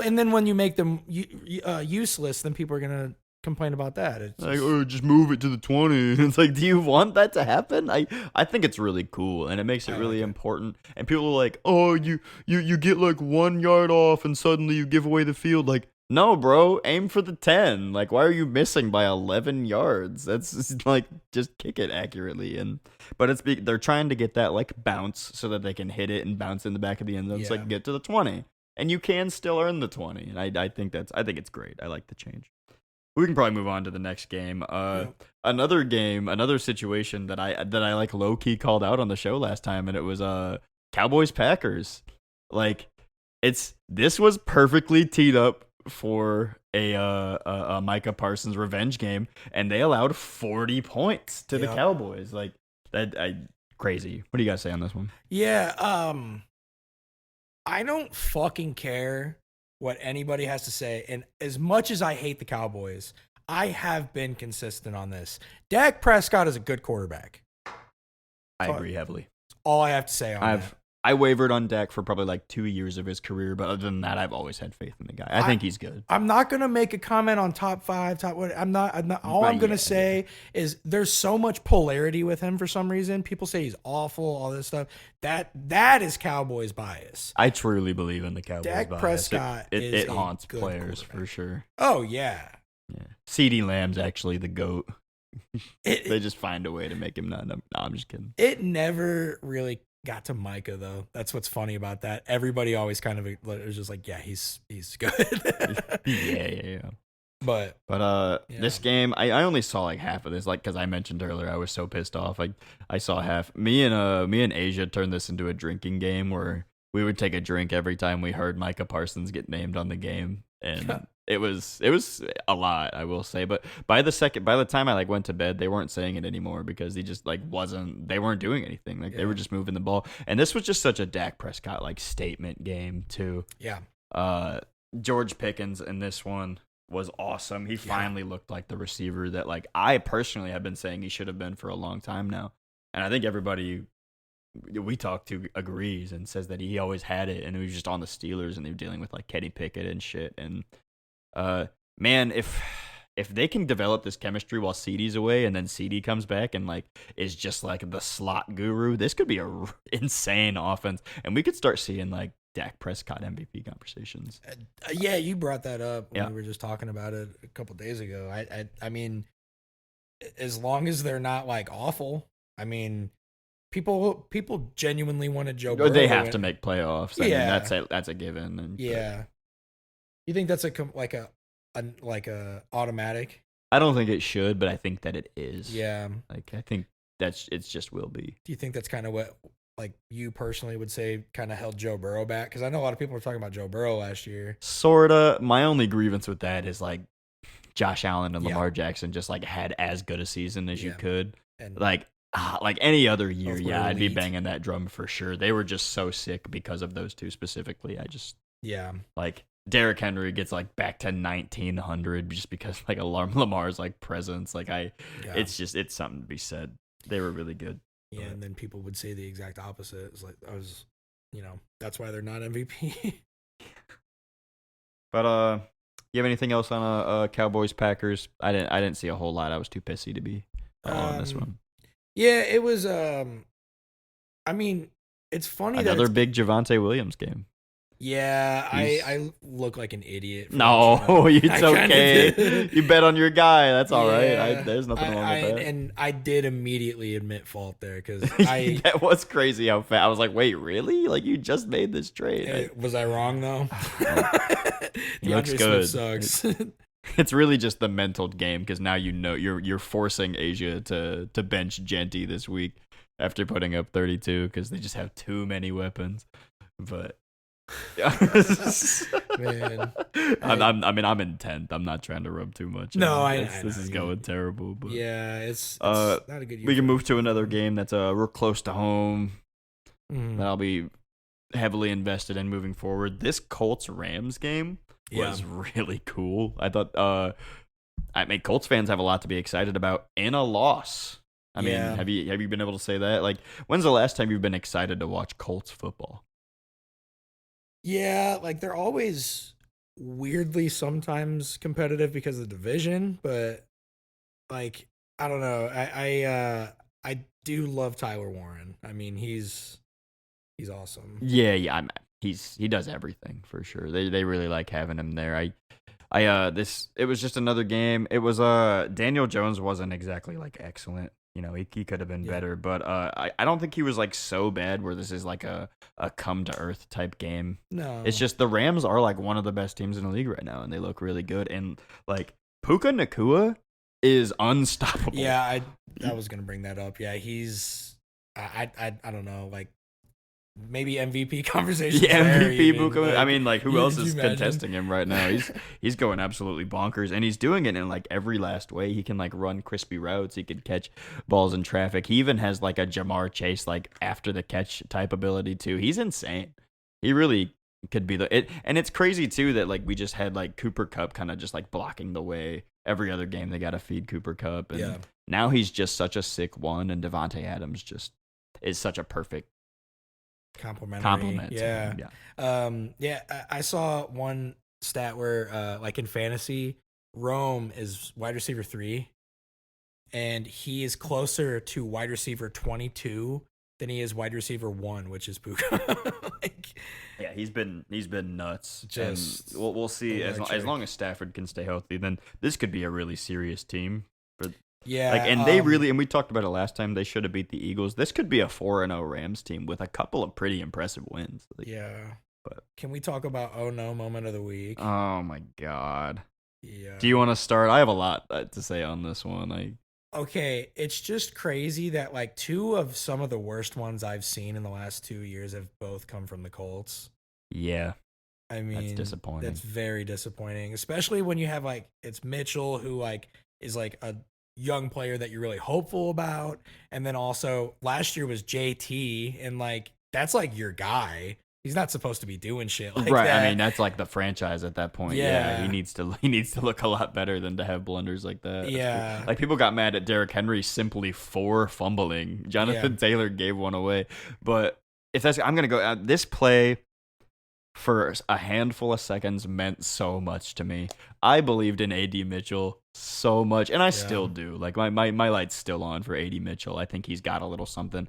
And then when you make them useless, then people are gonna complain about that. It's like, just move it to the 20. It's like, do you want that to happen? I think it's really cool, and it makes it really important. And people are like, oh, you get like 1 yard off, and suddenly you give away the field. Like, no, bro, aim for the 10. Like, why are you missing by 11 yards? That's like, just kick it accurately. But they're trying to get that like bounce so that they can hit it and bounce in the back of the end zone. It's like, get to the 20, and you can still earn the 20. And I think it's great. I like the change. We can probably move on to the next game. Another situation that I like low key called out on the show last time, and it was Cowboys Packers. Like, this was perfectly teed up for a Micah Parsons revenge game, and they allowed 40 points to the Cowboys. Like, that, crazy. What do you guys say on this one? Yeah, I don't fucking care what anybody has to say, and as much as I hate the Cowboys, I have been consistent on this. Dak Prescott is a good quarterback. I agree heavily. All I have to say on that. I wavered on Dak for probably like 2 years of his career, but other than that, I've always had faith in the guy. I think he's good. I'm not gonna make a comment on top 5, top what. I'm not. All I'm gonna say is there's so much polarity with him for some reason. People say he's awful, all this stuff. That is Cowboys bias. I truly believe in the Cowboys Dak bias. Prescott it haunts players for sure. Oh yeah. Yeah. CeeDee Lamb's actually the GOAT. They just find a way to make him not. No, I'm just kidding. It never really got to Micah though. That's what's funny about that. Everybody always kind of was just like, yeah, he's good. yeah. But this game, I only saw like half of this, like because I mentioned earlier, I was so pissed off. I saw half. Me and Asia turned this into a drinking game where we would take a drink every time we heard Micah Parsons get named on the game, and it was a lot, I will say. But by the time I like went to bed, they weren't saying it anymore because he just like they weren't doing anything. Like they were just moving the ball, and this was just such a Dak Prescott like statement game too. Yeah. George Pickens in this one was awesome. He finally looked like the receiver that like I personally have been saying he should have been for a long time now, and I think everybody we talked to agrees and says that he always had it, and he was just on the Steelers and they were dealing with like Kenny Pickett and shit. And man, if they can develop this chemistry while CeeDee's away and then CeeDee comes back and like is just like the slot guru, this could be a insane offense, and we could start seeing like Dak Prescott MVP conversations. Yeah, you brought that up when we were just talking about it a couple days ago. I mean, as long as they're not like awful, I mean, people genuinely wanted Joe Burrow. They have to make playoffs. I mean, that's a given. And, yeah. You think that's like a automatic? I don't think it should, but I think that it is. Yeah. Like I think it's just will be. Do you think that's kind of what like you personally would say kind of held Joe Burrow back? Because I know a lot of people were talking about Joe Burrow last year. Sorta. My only grievance with that is like Josh Allen and Lamar Jackson just like had as good a season as you could. And like any other year, I'd be banging that drum for sure. They were just so sick because of those two specifically. Like Derrick Henry gets like back to 1900 just because like Lamar's like presence. Like it's something to be said. They were really good. Yeah, and then people would say the exact opposite. It's like that's why they're not MVP. But you have anything else on Cowboys Packers? I didn't see a whole lot. I was too pissy to be on this one. Yeah, it was. I mean, it's funny another big Javonte Williams game. Yeah, I look like an idiot. No, it's okay. You bet on your guy. That's all right. There's nothing wrong with that. And I did immediately admit fault there because that was crazy how fast. I was like, wait, really? Like you just made this trade? Was I wrong though? Looks good. Sucks. It's really just the mental game because now you're forcing Asia to bench Genty this week after putting up 32 because they just have too many weapons. But man, I'm in 10th. I'm not trying to rub too much. No, this is going terrible. But yeah, it's not a good year. We can move to another game that's real close to home. That I'll be heavily invested in moving forward. This Colts Rams game was really cool. I thought Colts fans have a lot to be excited about in a loss. I mean, have you been able to say that? Like, when's the last time you've been excited to watch Colts football? Yeah, like they're always weirdly sometimes competitive because of the division, but like I don't know. I do love Tyler Warren. I mean, he's awesome. Yeah. He does everything for sure. They really like having him there. It was just another game. It was Daniel Jones wasn't exactly like excellent. You know, he could have been better, but I don't think he was like so bad where this is like a come to earth type game. No. It's just the Rams are like one of the best teams in the league right now, and they look really good. And like Puka Nacua is unstoppable. Yeah, I was gonna bring that up. Yeah, he's I don't know, like maybe MVP conversation. Yeah, MVP Puka. I mean, like who else is contesting him right now? He's going absolutely bonkers, and he's doing it in like every last way. He can like run crispy routes. He could catch balls in traffic. He even has like a Jamar Chase like after the catch type ability too. He's insane. He really could be and it's crazy too that like we just had like Cooper Kupp kind of just like blocking the way. Every other game they got to feed Cooper Kupp, and now he's just such a sick one, and Devontae Adams just is such a perfect Complimentary. Compliment to Yeah. him. Yeah. Yeah, I saw one stat where like in fantasy, Rome is wide receiver 3 and he is closer to wide receiver 22 than he is wide receiver 1, which is Puka. Like, Yeah, he's been nuts, just and we'll see as long electric. as Stafford can stay healthy, then this could be a really serious team. For Yeah, and they really, and we talked about it last time, they should have beat the Eagles. This could be a 4-0 Rams team with a couple of pretty impressive wins. yeah. But Can we talk about oh no moment of the week? oh my god, Yeah. do you want to start? I have a lot to say on this one. Okay, it's just crazy that like two of some of the worst ones I've seen in the last 2 years have both come from the Colts. Yeah, I mean, that's disappointing. That's very disappointing, especially when you have like it's Mitchell who like is like a young player that you're really hopeful about, and then also last year was JT, and like that's like your guy. He's not supposed to be doing shit like Right, that. I mean that's like the franchise at that point. Yeah, he Yeah. needs to look a lot better than to have blunders like that. Yeah. Like people got mad at Derrick Henry simply for fumbling. Jonathan Taylor gave one away, but if that's I'm gonna go. This play for a handful of seconds meant so much to me. I believed in AD Mitchell so much, and I still do. Like my light's still on for AD Mitchell. I think he's got a little something.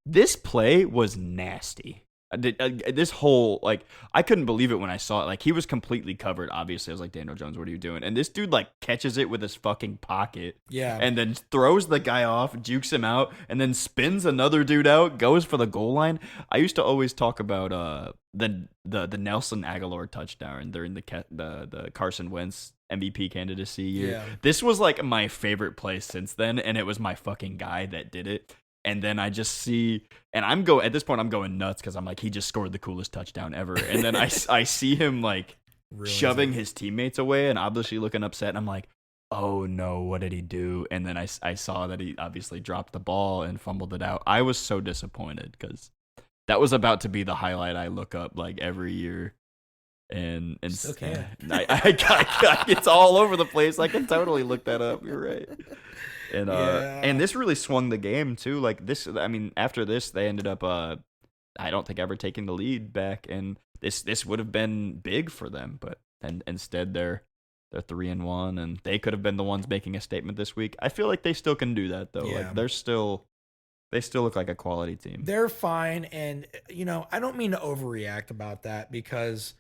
This play was nasty. This whole like I couldn't believe it when I saw it. Like he was completely covered. Obviously, I was like, Daniel Jones, what are you doing? And this dude like catches it with his fucking pocket, Yeah. and then throws the guy off, jukes him out, and then spins another dude out, goes for the goal line. I used to always talk about the Nelson Aguilar touchdown during the Carson Wentz MVP candidacy year. Yeah. This was like my favorite play since then, and it was my fucking guy that did it. And then I just see, and at this point I'm going nuts because I'm like, he just scored the coolest touchdown ever. And then I see him like shoving his teammates away and obviously looking upset. And I'm like, oh no, what did he do? And then I saw that he obviously dropped the ball and fumbled it out. I was so disappointed because that was about to be the highlight I look up like every year. And Still can. I got it's all over the place. I can totally look that up. You're right. And and this really swung the game too. Like this, I mean, after this, they ended up I don't think ever taking the lead back, and this would have been big for them, but and instead they're 3-1, and they could have been the ones making a statement this week. I feel like they still can do that though. Yeah. Like they still look like a quality team. They're fine, and I don't mean to overreact about that because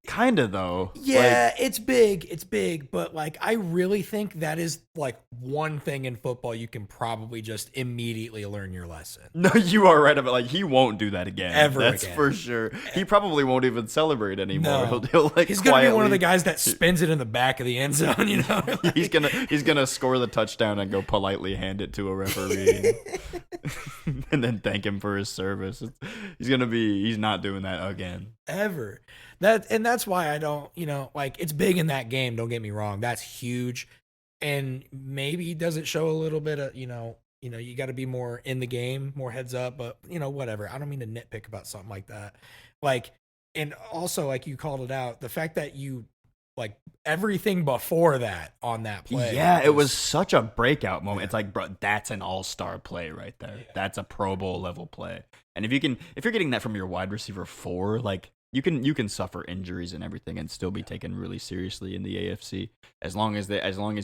Kinda though. yeah, it's big, but like I really think that is like one thing in football you can probably just immediately learn your lesson. No, you are right about like he won't do that again. That's again. for sure. He probably won't even celebrate anymore. No. He'll like He's gonna be one of the quietly- guys that spins it in the back of the end zone, Like, he's gonna score the touchdown and go politely hand it to a referee and then thank him for his service. He's not doing that again. ever. That's why I don't, like it's big in that game, don't get me wrong. That's huge. And maybe does it show a little bit of, you got to be more in the game, more heads up, but whatever. I don't mean to nitpick about something like that. Like, and also like you called it out, the fact that you like everything before that on that play. Yeah, it was such a breakout moment. It's like, bro, that's an all-star play right there. Yeah. That's a Pro Bowl level play. And if you're getting that from your wide receiver 4, like you can suffer injuries and everything and still be taken really seriously in the AFC as long as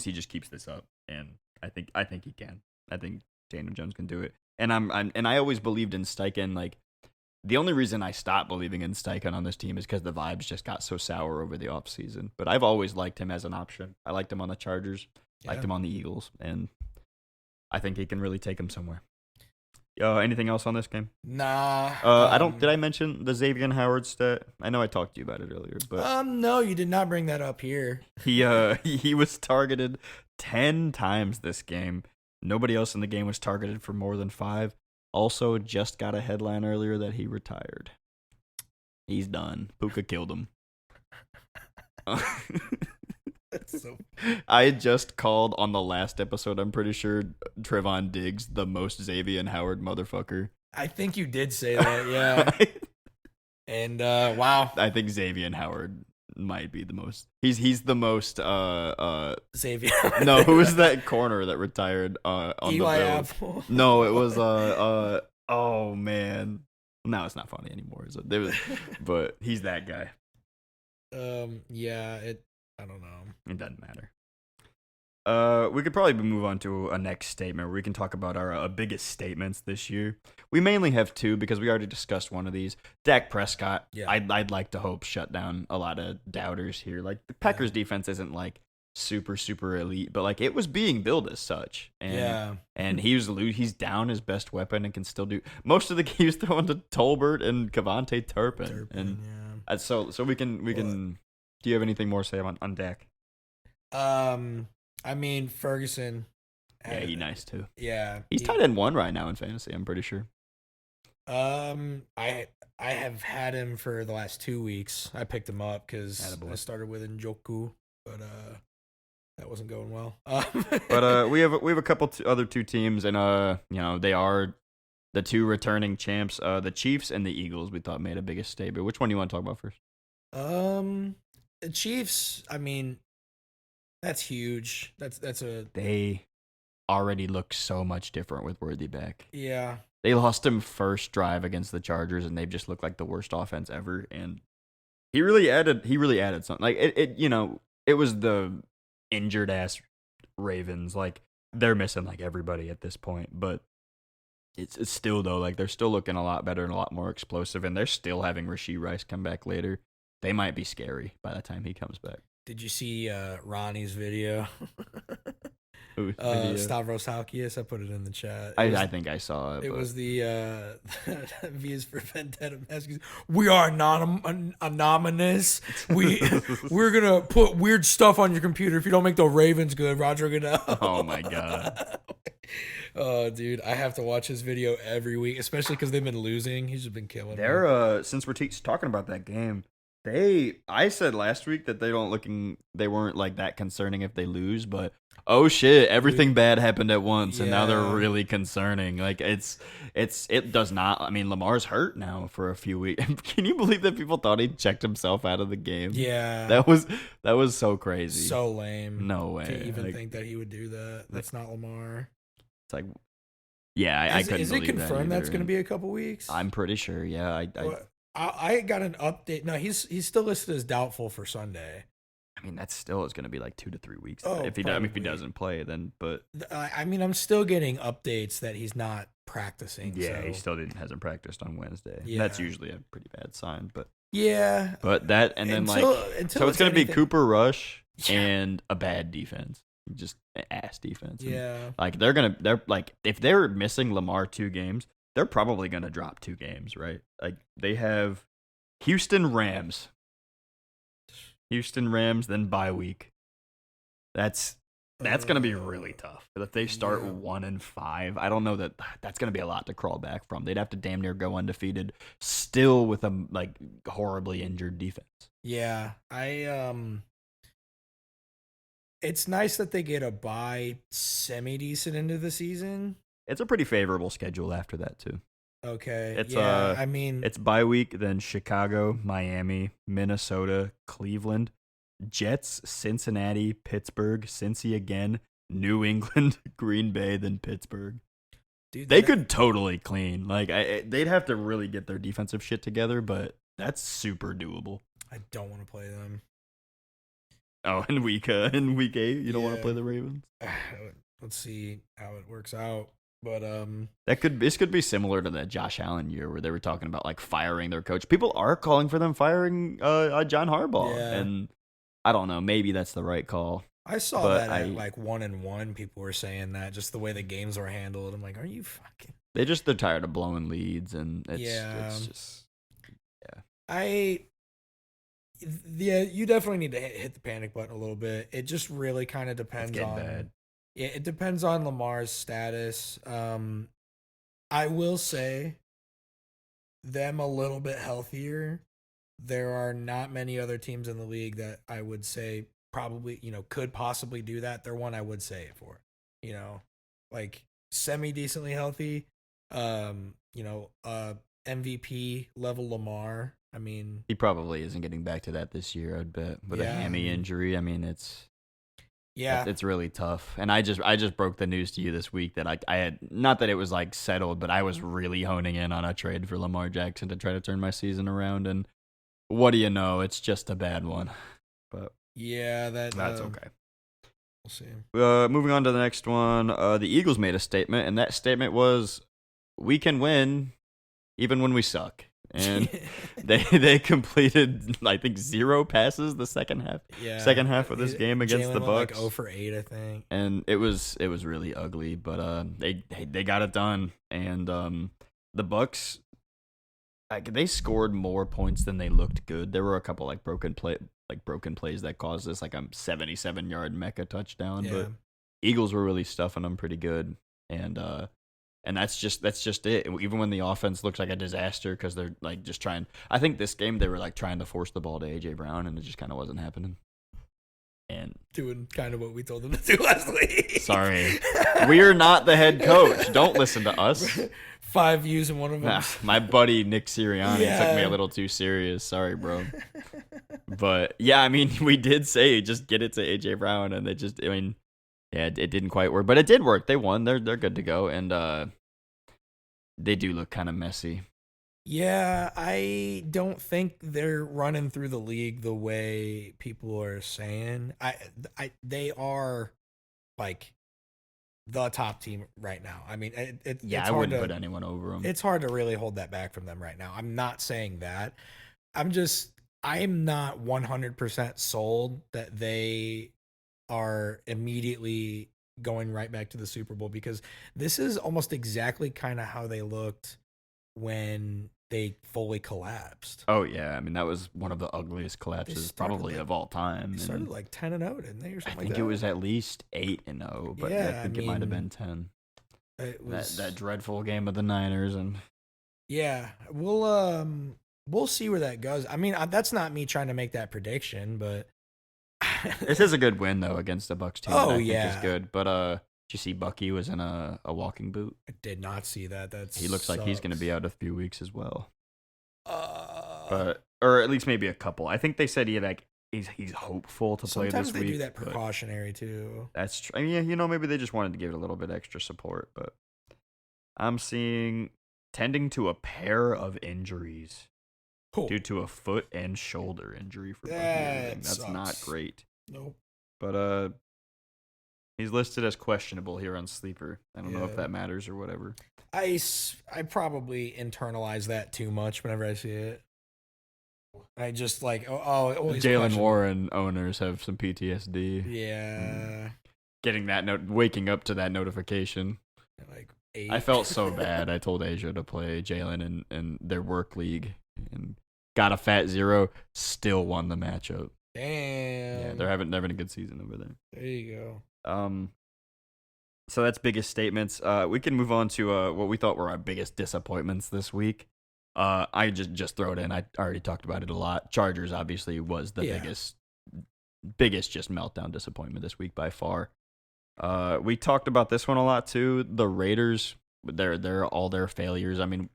he just keeps this up. And I think he can. I think Daniel Jones can do it. And I always believed in Steichen. Like the only reason I stopped believing in Steichen on this team is because the vibes just got so sour over the offseason. But I've always liked him as an option. I liked him on the Chargers, liked him on the Eagles, and I think he can really take him somewhere. Anything else on this game? Nah. I don't. Did I mention the Xavier Howard stat? I know I talked to you about it earlier, but no, you did not bring that up here. he was targeted 10 times this game. Nobody else in the game was targeted for more than 5. Also, just got a headline earlier that he retired. He's done. Puka killed him. So I just called on the last episode, I'm pretty sure, Trevon Diggs the most Xavier Howard motherfucker. I think you did say that, yeah. And wow, I think Xavier Howard might be the most. He's the most. Xavier. No, who was that corner that retired on Eli the Bills? Apple. No, it was Oh man. Now it's not funny anymore, is it? But he's that guy. Yeah, I don't know. It doesn't matter. We could probably move on to a next statement where we can talk about our biggest statements this year. We mainly have two because we already discussed one of these. Dak Prescott, Yeah. I'd like to hope shut down a lot of doubters here. Like the Packers defense isn't like super elite, but like it was being billed as such. And he's down his best weapon and can still do most of the games throwing to Tolbert and Cavante Turpin. And so we can. Do you have anything more to say on Dak? I mean Ferguson. Yeah, he's nice too. Yeah, he's tight end 1 right now in fantasy. I'm pretty sure. I have had him for the last 2 weeks. I picked him up because I started with Njoku, but that wasn't going well. But we have a couple other two teams, and they are the two returning champs, the Chiefs and the Eagles. We thought made a biggest statement. Which one do you want to talk about first? The Chiefs. I mean, that's huge. They already look so much different with Worthy back. Yeah. They lost him first drive against the Chargers, and they've just looked like the worst offense ever. And he really added something. Like it was the injured ass Ravens. Like they're missing like everybody at this point, but it's still though like they're still looking a lot better and a lot more explosive, and they're still having Rashee Rice come back later. They might be scary by the time he comes back. Did you see Ronnie's video? Video? Stavros Halkias, I put it in the chat. I think I saw it. It was the V's for Vendetta messages. We are anonymous. We're gonna put weird stuff on your computer if you don't make the Ravens good. Roger Goodell. Oh my god. Oh, dude, I have to watch his video every week, especially because they've been losing. He's just been killing. Since we're talking about that game, I said last week that they weren't like that concerning if they lose, but oh shit, everything bad happened at once, and now they're really concerning. Like it does not. I mean, Lamar's hurt now for a few weeks. Can you believe that people thought he checked himself out of the game? Yeah, that was so crazy, so lame. No way. To even think that he would do that. That's not Lamar. It's like, yeah, I couldn't. Is it confirmed that's going to be a couple weeks? I'm pretty sure. Yeah, I got an update. No, he's still listed as doubtful for Sunday. I mean, that's still is going to be like 2 to 3 weeks. Oh, if he doesn't play, then. But I mean, I'm still getting updates that he's not practicing. Yeah, so. he still hasn't practiced on Wednesday. Yeah. That's usually a pretty bad sign. But yeah, but that and then so it's going to be Cooper Rush and a bad defense, just ass defense. Yeah, and like they're like if they're missing Lamar 2 games, they're probably going to drop 2 games, right? Like they have Houston Rams, then bye week. That's going to be really tough. But if they start 1-5, I don't know that's going to be a lot to crawl back from. They'd have to damn near go undefeated, still with a like horribly injured defense. Yeah, it's nice that they get a bye semi decent into the season. It's a pretty favorable schedule after that too. Okay. It's bye week, then Chicago, Miami, Minnesota, Cleveland, Jets, Cincinnati, Pittsburgh, Cincy again, New England, Green Bay, then Pittsburgh. Dude, they could totally clean. Like they'd have to really get their defensive shit together, but that's super doable. I don't want to play them. Oh, in week 8, you don't want to play the Ravens? Let's see how it works out. But this could be similar to that Josh Allen year where they were talking about like firing their coach. People are calling for them firing John Harbaugh, and I don't know. Maybe that's the right call. I saw that at like 1-1. People were saying that just the way the games were handled. I'm like, are you fucking? They're tired of blowing leads, and it's just you definitely need to hit the panic button a little bit. It just really kind of depends on. Bad. Yeah, it depends on Lamar's status. I will say them a little bit healthier. There are not many other teams in the league that I would say probably, could possibly do that. They're one I would say it for, like semi-decently healthy, MVP level Lamar. I mean, he probably isn't getting back to that this year, I'd bet. With a hammy injury, I mean, it's Yeah. It's really tough. And I just broke the news to you this week that I had, not that it was like settled, but I was really honing in on a trade for Lamar Jackson to try to turn my season around. And what do you know? It's just a bad one. But Yeah, that's okay. We'll see. Moving on to the next one. The Eagles made a statement, and that statement was, "We can win even when we suck." And they completed, I think, 0 passes the second half. Yeah. Second half of this game against Jalen the went Bucks. like 0 for 8, I think. And it was really ugly, but they got it done. And the Bucks, like, they scored more points than they looked good. There were a couple broken plays that caused this, like a 77-yard Mecca touchdown. Yeah. But Eagles were really stuffing them pretty good, and that's just it. Even when the offense looks like a disaster because they're like just trying. I think this game they were like trying to force the ball to AJ Brown, and it just kind of wasn't happening. And doing kind of what we told them to do last week. Sorry, we're not the head coach. Don't listen to us. 5 views and one of them. My buddy Nick Sirianni took me a little too serious. Sorry, bro. But yeah, I mean, we did say just get it to AJ Brown, and they just, I mean, yeah, it didn't quite work, but it did work. They won. They're good to go, and they do look kind of messy. Yeah, I don't think they're running through the league the way people are saying. They are like the top team right now. I mean, it's I hard wouldn't put anyone over them. It's hard to really hold that back from them right now. I'm not saying that. I'm not 100% sold that they are immediately going right back to the Super Bowl, because this is almost exactly kind of how they looked when they fully collapsed. Oh yeah, I mean that was one of the ugliest collapses probably of all time. They started like 10-0, didn't they, or something like that? I think it was at least 8-0, but yeah, I think it might have been 10. It was that dreadful game of the Niners, and yeah, we'll see where that goes. I mean, that's not me trying to make that prediction, but this is a good win though against the Bucks team. Oh I think yeah, is good. But did you see Bucky was in a walking boot? I did not see that. He looks like he's going to be out a few weeks as well. But or at least maybe a couple. I think they said he's hopeful to play this week. Sometimes they do that precautionary too. That's true. I mean, yeah, maybe they just wanted to give it a little bit extra support. But I'm seeing tending to a pair of injuries due to a foot and shoulder injury for Bucky. That's not great. Nope. But he's listed as questionable here on Sleeper. I don't know if that matters or whatever. I probably internalize that too much whenever I see it. I just like, Jalen Warren owners have some PTSD. Yeah. Getting that waking up to that notification. Like 8. I felt so bad. I told Asia to play Jalen in their work league and got a fat 0, still won the matchup. Damn. Yeah, they're having a good season over there. There you go. So that's biggest statements. We can move on to what we thought were our biggest disappointments this week. I just throw it in. I already talked about it a lot. Chargers obviously was the biggest just meltdown disappointment this week by far. We talked about this one a lot too. The Raiders, they're all their failures. I mean,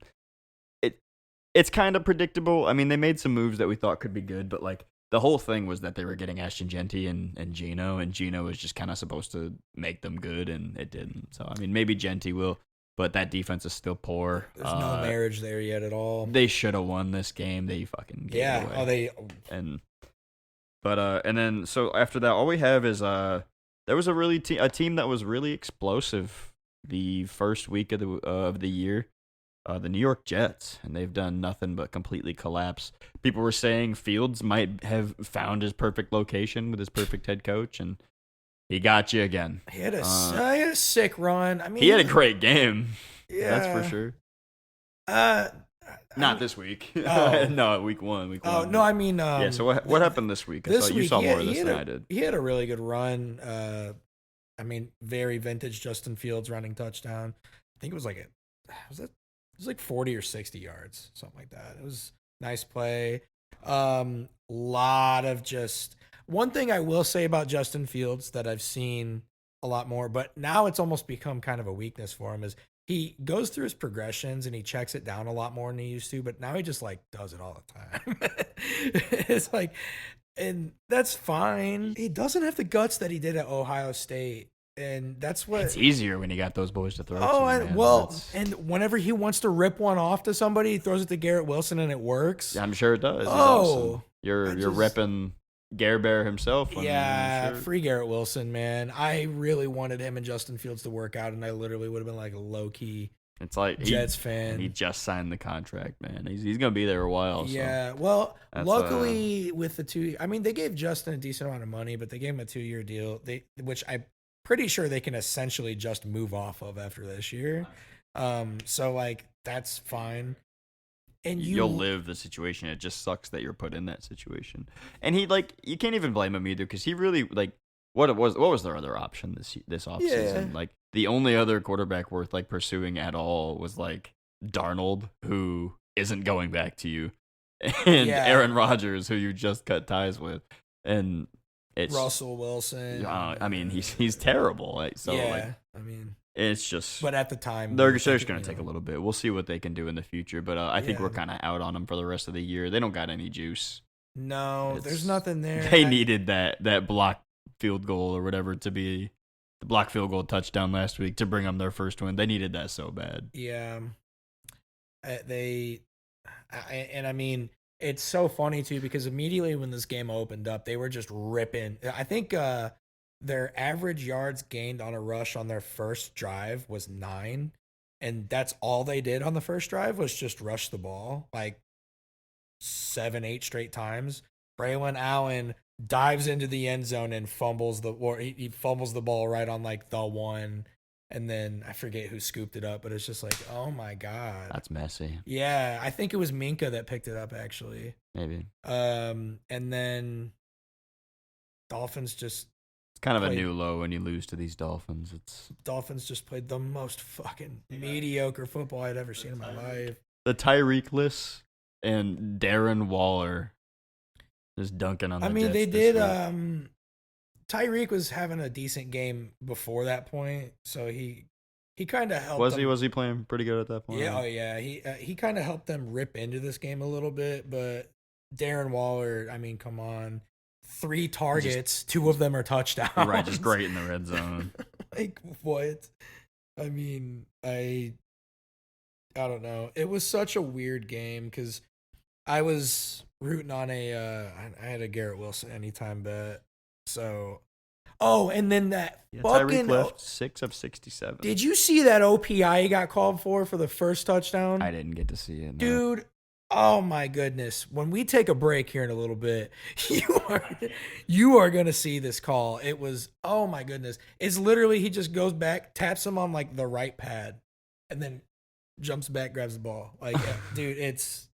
it's kind of predictable. I mean, they made some moves that we thought could be good, but like the whole thing was that they were getting Ashton Genty and Geno, and Geno was just kind of supposed to make them good, and it didn't. So I mean, maybe Genty will, but that defense is still poor. There's no marriage there yet at all. They should have won this game. They fucking gave it away. And then so after that, all we have is there was a team that was really explosive the first week of the year. The New York Jets, and they've done nothing but completely collapse. People were saying Fields might have found his perfect location with his perfect head coach, and he got you again. He had a sick run. I mean, he had a great game. Yeah, that's for sure. Not this week. No, week one. Oh no, I mean, yeah. So what happened this week? You saw more of this than I did. He had a really good run. I mean, very vintage Justin Fields running touchdown. I think it was like it was like 40 or 60 yards, something like that. It was nice play. Lot of just one thing I will say about Justin Fields that I've seen a lot more, but now it's almost become kind of a weakness for him, is he goes through his progressions and he checks it down a lot more than he used to, but now he just like does it all the time. It's like and that's fine. He doesn't have the guts that he did at Ohio State, and that's what. It's easier when you got those boys to throw Oh, to, and, man. well, and whenever he wants to rip one off to somebody, he throws it to Garrett Wilson, and it works. I'm sure it does. He's Oh, awesome. You're repping Gare Bear himself. Yeah, free Garrett Wilson, man. I really wanted him and Justin Fields to work out, and I literally would have been like a low key It's like Jets fan. And he just signed the contract, man. He's gonna be there a while. Yeah, So well, luckily with the 2, I mean, they gave Justin a decent amount of money, but they gave him a 2-year deal. Which I'm pretty sure they can essentially just move off of after this year. So like that's fine. And you'll live the situation. It just sucks that you're put in that situation. And he you can't even blame him either because he really what was their other option this offseason? Yeah. Like the only other quarterback worth pursuing at all was Darnold, who isn't going back to you, and Aaron Rodgers, who you just cut ties with, and it's Russell Wilson. I mean, he's terrible. I mean. It's just, but at the time, they're just going to take a little bit. We'll see what they can do in the future, but I think we're kind of out on them for the rest of the year. They don't got any juice. No, there's nothing there. They needed that block field goal or whatever to be the block field goal touchdown last week to bring them their first win. They needed that so bad. Yeah, I mean, it's so funny too because immediately when this game opened up, they were just ripping. I think their average yards gained on a rush on their first drive was 9, and that's all they did on the first drive was just rush the ball 7-8 straight times. Braylon Allen dives into the end zone and fumbles he fumbles the ball right on the 1, and then I forget who scooped it up, but it's just oh my god, that's messy. Yeah, I think it was Minka that picked it up actually. Maybe. And then Dolphins just. It's kind of a new low when you lose to these Dolphins. Dolphins just played the most fucking mediocre football I'd ever seen in my life. The Tyreek-less and Darren Waller just dunking on the Jets they did. Week. Tyreek was having a decent game before that point, so he kind of helped. Was he playing pretty good at that point? Yeah, he kind of helped them rip into this game a little bit, but Darren Waller, I mean, come on. 3 targets, 2 of them are touchdowns. Right, just great in the red zone. What? I mean, I don't know. It was such a weird game because I was rooting on I had a Garrett Wilson anytime bet. So, and then that fucking Tyreek left 6 of 67. Did you see that OPI he got called for the first touchdown? I didn't get to see it. No. Dude. Oh my goodness. When we take a break here in a little bit, you are going to see this call. It was, oh my goodness. It's literally, he just goes back, taps him on the right pad, and then jumps back, grabs the ball. Dude, it's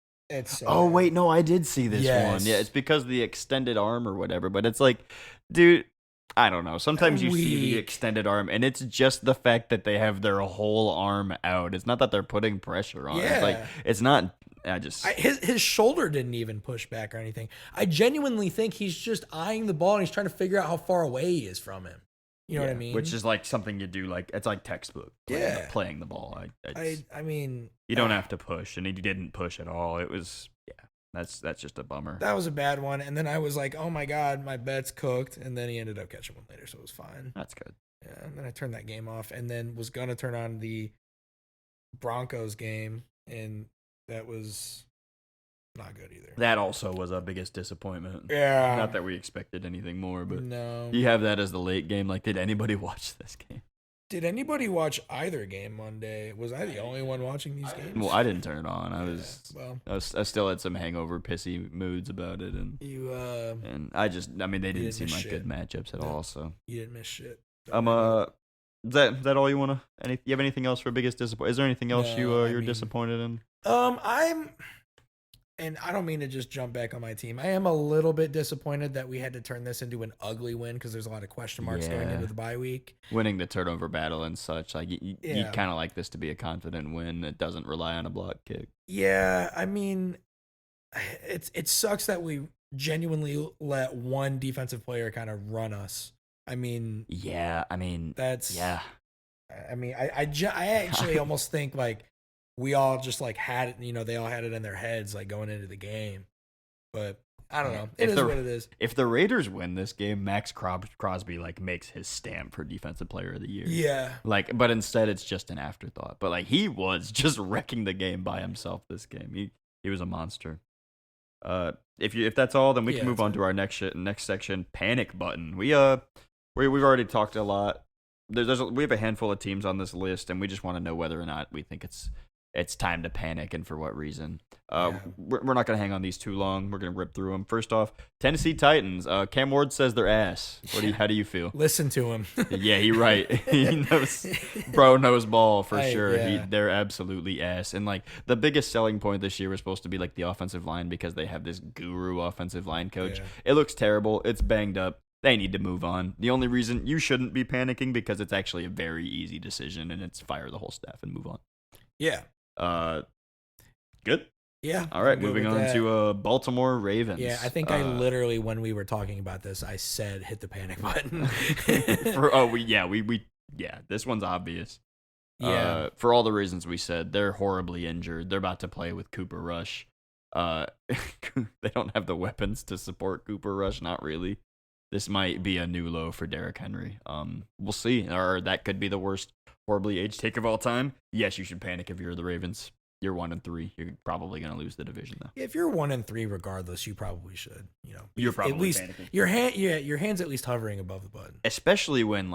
so Oh, bad. wait, no, I did see this one. Yeah, it's because of the extended arm or whatever, but it's dude, I don't know. Sometimes you see the extended arm, and it's just the fact that they have their whole arm out. It's not that they're putting pressure on. Yeah. It's not. His shoulder didn't even push back or anything. I genuinely think he's just eyeing the ball and he's trying to figure out how far away he is from him. You know what I mean? Which is something you do. It's like textbook. Playing the ball. I mean, you don't have to push, and he didn't push at all. It was That's just a bummer. That was a bad one. And then I was like, oh my god, my bet's cooked. And then he ended up catching one later, so it was fine. That's good. Yeah. And then I turned that game off, and then was gonna turn on the Broncos game, and that was not good either. That also was our biggest disappointment. Yeah. Not that we expected anything more, but no. You have that as the late game. Did anybody watch this game? Did anybody watch either game Monday? Was I the only one watching these games? Well, I didn't turn it on. I still had some hangover, pissy moods about it, and they didn't seem like good matchups at all. So you didn't miss shit. Is that all you want to? You have anything else for biggest disappointment? Is there anything else you're disappointed in? And I don't mean to just jump back on my team. I am a little bit disappointed that we had to turn this into an ugly win because there's a lot of question marks going into the bye week. Winning the turnover battle and such, you kind of like this to be a confident win that doesn't rely on a block kick. Yeah, I mean, it sucks that we genuinely let one defensive player kind of run us. I mean, that's I mean, I actually almost think we all just had it, they all had it in their heads going into the game. But I don't know. It is what it is. If the Raiders win this game, Max Crosby like makes his stamp for Defensive Player of the Year. Yeah. Like, but instead it's just an afterthought. But like he was just wrecking the game by himself this game. He was a monster. If that's all, then we can move on to our next section, panic button. We've already talked a lot. We have a handful of teams on this list, and we just want to know whether or not we think it's time to panic and for what reason. We're not going to hang on these too long. We're going to rip through them. First off, Tennessee Titans. Cam Ward says they're ass. How do you feel? Listen to him. Yeah, he's right. He knows, bro knows ball for sure. Yeah. They're absolutely ass. And like the biggest selling point this year was supposed to be like the offensive line because they have this guru offensive line coach. Yeah. It looks terrible. It's banged up. They need to move on. The only reason you shouldn't be panicking because it's actually a very easy decision, and it's fire the whole staff and move on. Yeah. Good. Yeah. All right, moving on to Baltimore Ravens. Yeah, I think I literally, when we were talking about this, I said hit the panic button. This one's obvious. Yeah. For all the reasons we said, they're horribly injured. They're about to play with Cooper Rush. They don't have the weapons to support Cooper Rush. Not really. This might be a new low for Derrick Henry. We'll see. Or that could be the worst horribly aged take of all time. Yes, you should panic if you're the Ravens. You're 1-3. You're probably going to lose the division, though. If you're 1-3, regardless, you probably should. You're probably at least panicking. Your hand's at least hovering above the button. Especially when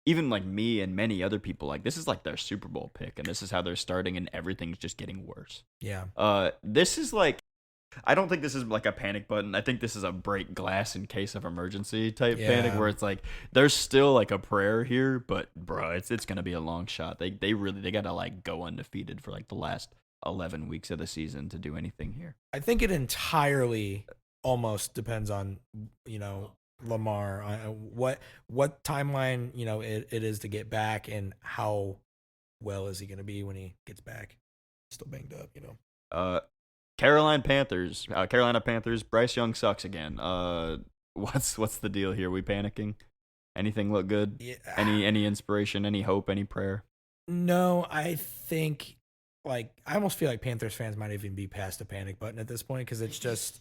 even me and many other people this is like their Super Bowl pick, and this is how they're starting, and everything's just getting worse. Yeah. This is I don't think this is like a panic button. I think this is a break glass in case of emergency type panic, where it's like there's still like a prayer here, but bro, it's gonna be a long shot. They gotta go undefeated for the last 11 weeks of the season to do anything here. I think it entirely almost depends on Lamar, what timeline it is to get back, and how well is he gonna be when he gets back. Still banged up, Carolina Panthers. Bryce Young sucks again. What's the deal here? We panicking? Anything look good? Yeah. Any inspiration? Any hope? Any prayer? No, I think I almost feel like Panthers fans might even be past the panic button at this point, because it's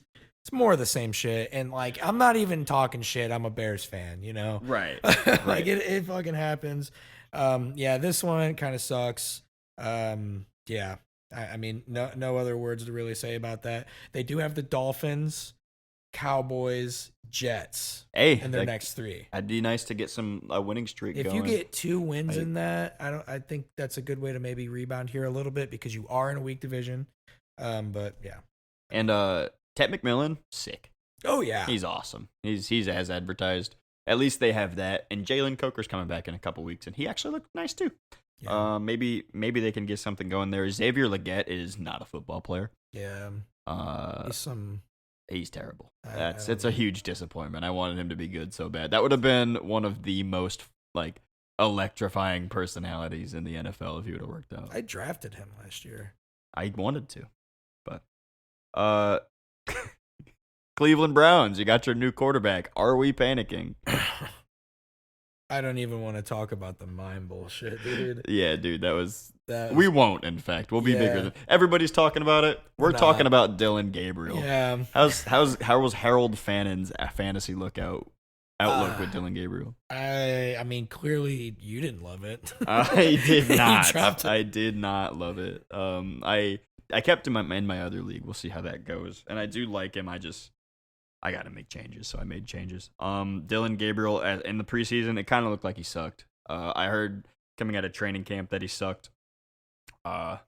more of the same shit. And I'm not even talking shit. I'm a Bears fan, Right. it fucking happens. This one kind of sucks. Yeah. I mean, no other words to really say about that. They do have the Dolphins, Cowboys, Jets in their next three. It'd be nice to get a winning streak going. If you get 2 wins in that, I think that's a good way to maybe rebound here a little bit, because you are in a weak division. But yeah. And Ted McMillan, sick. Oh yeah, he's awesome. He's as advertised. At least they have that. And Jalen Coker's coming back in a couple weeks, and he actually looked nice too. Yeah. Maybe they can get something going there. Xavier Legette is not a football player. Yeah. He's terrible. It's a huge disappointment. I wanted him to be good so bad. That would have been one of the most electrifying personalities in the NFL if he would have worked out. I drafted him last year. I wanted to, but Cleveland Browns, you got your new quarterback. Are we panicking? I don't even want to talk about the mime bullshit, dude. Yeah, dude, we won't, in fact. We'll be bigger than everybody's talking about it. We're talking about Dylan Gabriel. Yeah. How was Harold Fannon's fantasy outlook with Dylan Gabriel? I mean, clearly you didn't love it. I did not. I did not love it. I kept him in my other league. We'll see how that goes. And I do like him. I got to make changes, so I made changes. Dylan Gabriel, in the preseason, it kind of looked like he sucked. I heard coming out of training camp that he sucked. I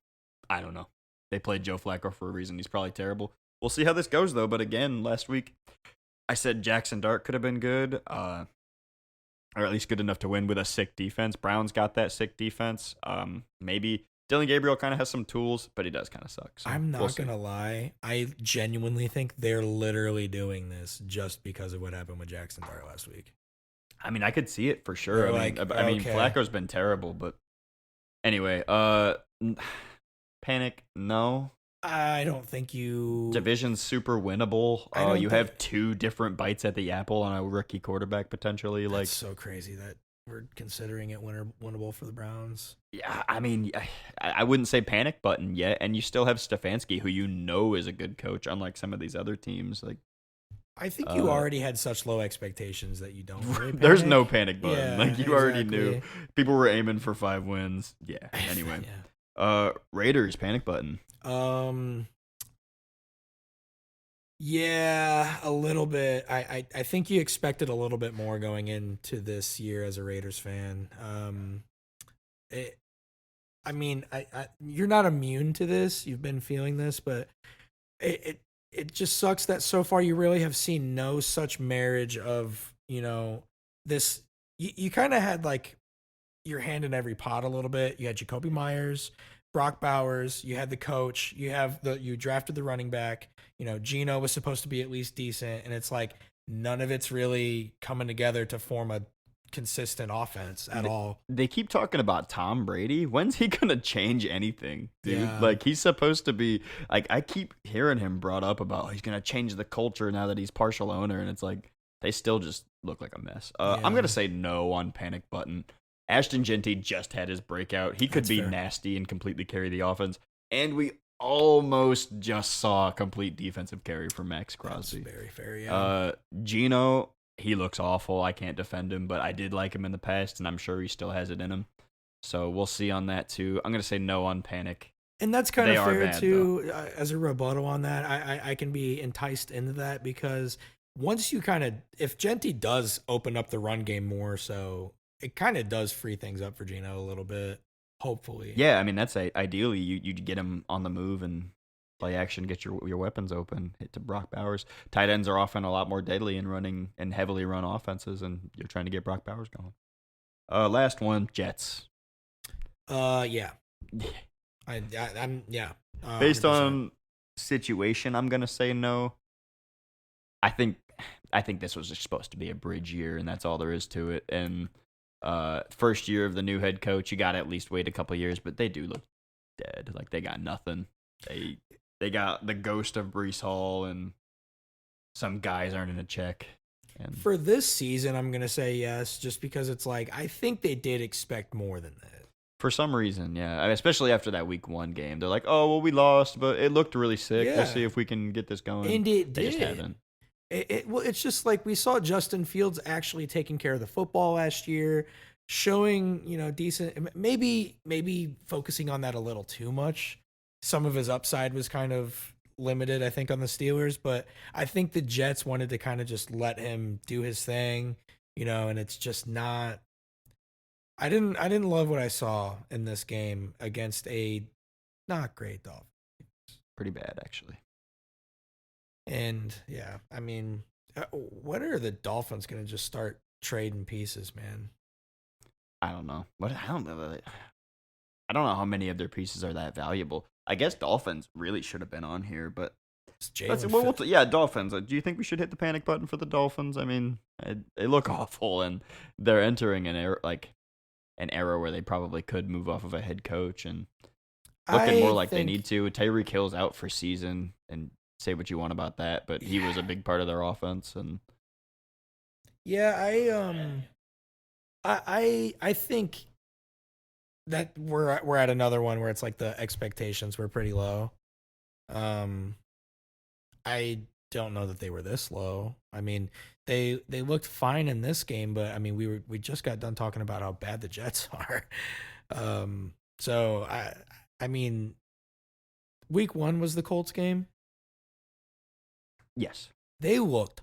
don't know. They played Joe Flacco for a reason. He's probably terrible. We'll see how this goes, though. But again, last week, I said Jackson Dart could have been good, or at least good enough to win with a sick defense. Browns got that sick defense. Maybe Dylan Gabriel kind of has some tools, but he does kind of suck. So I'm not going to lie. I genuinely think they're literally doing this just because of what happened with Jackson Dart last week. I mean, I could see it for sure. I mean, Flacco's been terrible, but anyway, panic, no. I don't think you... Division's super winnable. You have 2 different bites at the apple on a rookie quarterback, potentially. That's so crazy that we're considering it winnable for the Browns. Yeah, I mean, I wouldn't say panic button yet, and you still have Stefanski, who is a good coach, unlike some of these other teams. I think you already had such low expectations that you don't really panic. There's no panic button. Yeah, Like you already knew. exactly. People were aiming for 5 wins. Yeah. Anyway. Raiders panic button. Yeah. Yeah, a little bit. I think you expected a little bit more going into this year as a Raiders fan. It, I mean, you're not immune to this. You've been feeling this, but it just sucks that so far you really have seen no such marriage of, this. You kind of had like your hand in every pot a little bit. You had Jacoby Myers, Brock Bowers, you had the coach, you drafted the running back. Gino was supposed to be at least decent, and it's like none of it's really coming together to form a consistent offense at all. They keep talking about Tom Brady. When's he gonna change anything, dude? Yeah. Like he's supposed to be like I keep hearing him brought up about he's gonna change the culture now that he's partial owner, and it's like they still just look like a mess. I'm gonna say no on panic button. Ashton Genty just had his breakout. He could be nasty and completely carry the offense, and we almost just saw a complete defensive carry from Max Crosby. That's very fair, yeah. Gino, he looks awful. I can't defend him, but I did like him in the past, and I'm sure he still has it in him. So we'll see on that, too. I'm going to say no on panic. And that's kind of fair, too. As a rebuttal on that, I can be enticed into that because once you if Genty does open up the run game more, so it kind of does free things up for Gino a little bit. Hopefully. Yeah, I mean, that's ideally you get him on the move and play action, get your weapons open, hit to Brock Bowers. Tight ends are often a lot more deadly in running and heavily run offenses, and you're trying to get Brock Bowers going. Last one, Jets. Yeah. I'm yeah. Based on situation, I'm gonna say no. I think this was just supposed to be a bridge year, and that's all there is to it. And first year of the new head coach, you got to at least wait a couple years, but they do look dead. Like they got nothing. They got the ghost of Breece Hall and some guys earning a check. And for this season, I'm gonna say yes, just because it's like I think they did expect more than that. For some reason, yeah. I mean, especially after that week 1 game, they're like, "Oh well, we lost, but it looked really sick. Yeah. Let's see if we can get this going." And it they did. just haven't. Well, it's just like we saw Justin Fields actually taking care of the football last year, showing decent. Maybe focusing on that a little too much. Some of his upside was kind of limited, I think, on the Steelers, but I think the Jets wanted to kind of just let him do his thing, and it's just not. I didn't love what I saw in this game against a not great Dolphins. Pretty bad, actually. And yeah, I mean, when are the Dolphins going to just start trading pieces, man? I don't know. I don't know how many of their pieces are that valuable. I guess Dolphins really should have been on here, but Dolphins. Do you think we should hit the panic button for the Dolphins? I mean, they look awful, and they're entering an era where they probably could move off of a head coach and looking more like they need to. Tyreek Hill's out for season, and say what you want about that, but he was a big part of their offense. And yeah, I think that we're at another one where it's like the expectations were pretty low. I don't know that they were this low. I mean, they looked fine in this game, but I mean, we just got done talking about how bad the Jets are. So I mean, week 1 was the Colts game. Yes, they looked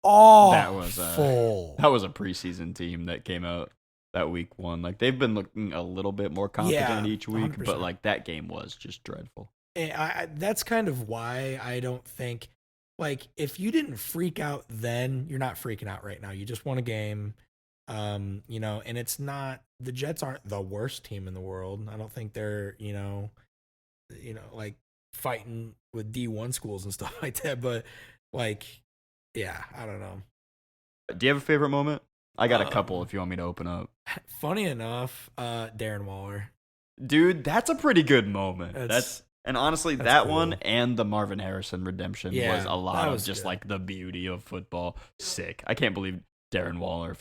awful. That was a preseason team that came out that week 1. Like they've been looking a little bit more confident each week, 100%. But like that game was just dreadful. And that's kind of why I don't think, like, if you didn't freak out then, you're not freaking out right now. You just won a game, and it's not, the Jets aren't the worst team in the world. I don't think they're, like fighting with D1 schools and stuff like that. But like, yeah, I don't know. Do you have a favorite moment? I got a couple if you want me to open up. Funny enough, Darren Waller. Dude, that's a pretty good moment. And honestly, that cool. One and the Marvin Harrison redemption was a lot of just good. Like the beauty of football. Sick. I can't believe Darren Waller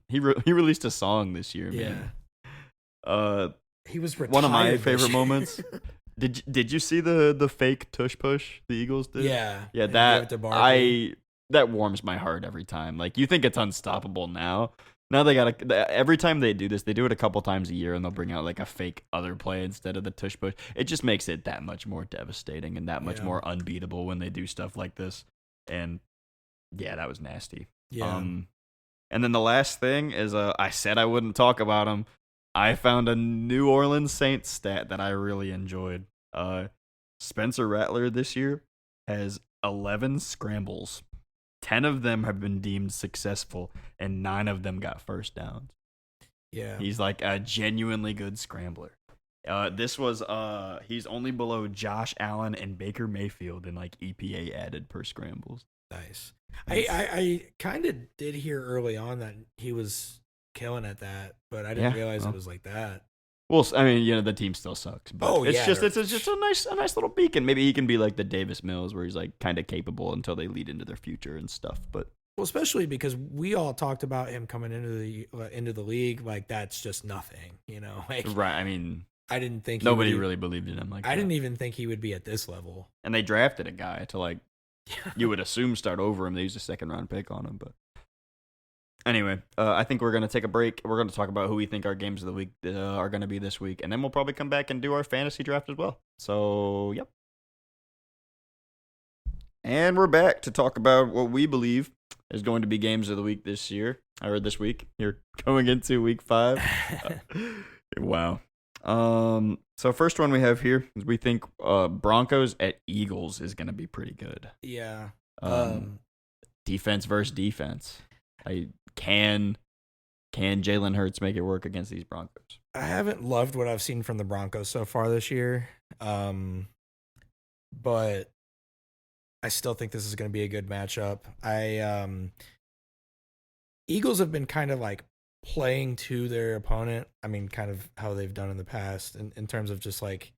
he released a song this year, man. He was retired. One of my favorite moments. Did you see the fake tush push the Eagles did? Yeah. Yeah, that that warms my heart every time. Like, you think it's unstoppable now. Now they gotta, every time they do this, they do it a couple times a year, and they'll bring out like a fake other play instead of the tush push. It just makes it that much more devastating and that much Yeah. more unbeatable when they do stuff like this. And yeah, that was nasty. Yeah. And then the last thing is, I said I wouldn't talk about him. I found a New Orleans Saints stat that I really enjoyed. Spencer Rattler this year has 11 scrambles. 10 of them have been deemed successful, and 9 of them got first downs. Yeah. He's like a genuinely good scrambler. He's only below Josh Allen and Baker Mayfield in like EPA added per scrambles. Nice. I kind of did hear early on that he was killing at that, but I didn't realize it was like that. Well, I mean, the team still sucks. But it's just a nice little beacon. Maybe he can be like the Davis Mills, where he's like kind of capable until they lead into their future and stuff. But especially because we all talked about him coming into the league, like that's just nothing, Like, right. I mean, I didn't think nobody really believed in him. I didn't even think he would be at this level. And they drafted a guy to like, you would assume start over him. They used a 2nd-round pick on him, but. Anyway, I think we're going to take a break. We're going to talk about who we think our games of the week are going to be this week. And then we'll probably come back and do our fantasy draft as well. So, yep. And we're back to talk about what we believe is going to be games of the week this week. You're going into week 5. Wow. So first one we have here is we think Broncos at Eagles is going to be pretty good. Yeah. Defense versus defense. Can Jalen Hurts make it work against these Broncos? I haven't loved what I've seen from the Broncos so far this year, but I still think this is going to be a good matchup. Eagles have been kind of like playing to their opponent. I mean, kind of how they've done in the past in terms of just like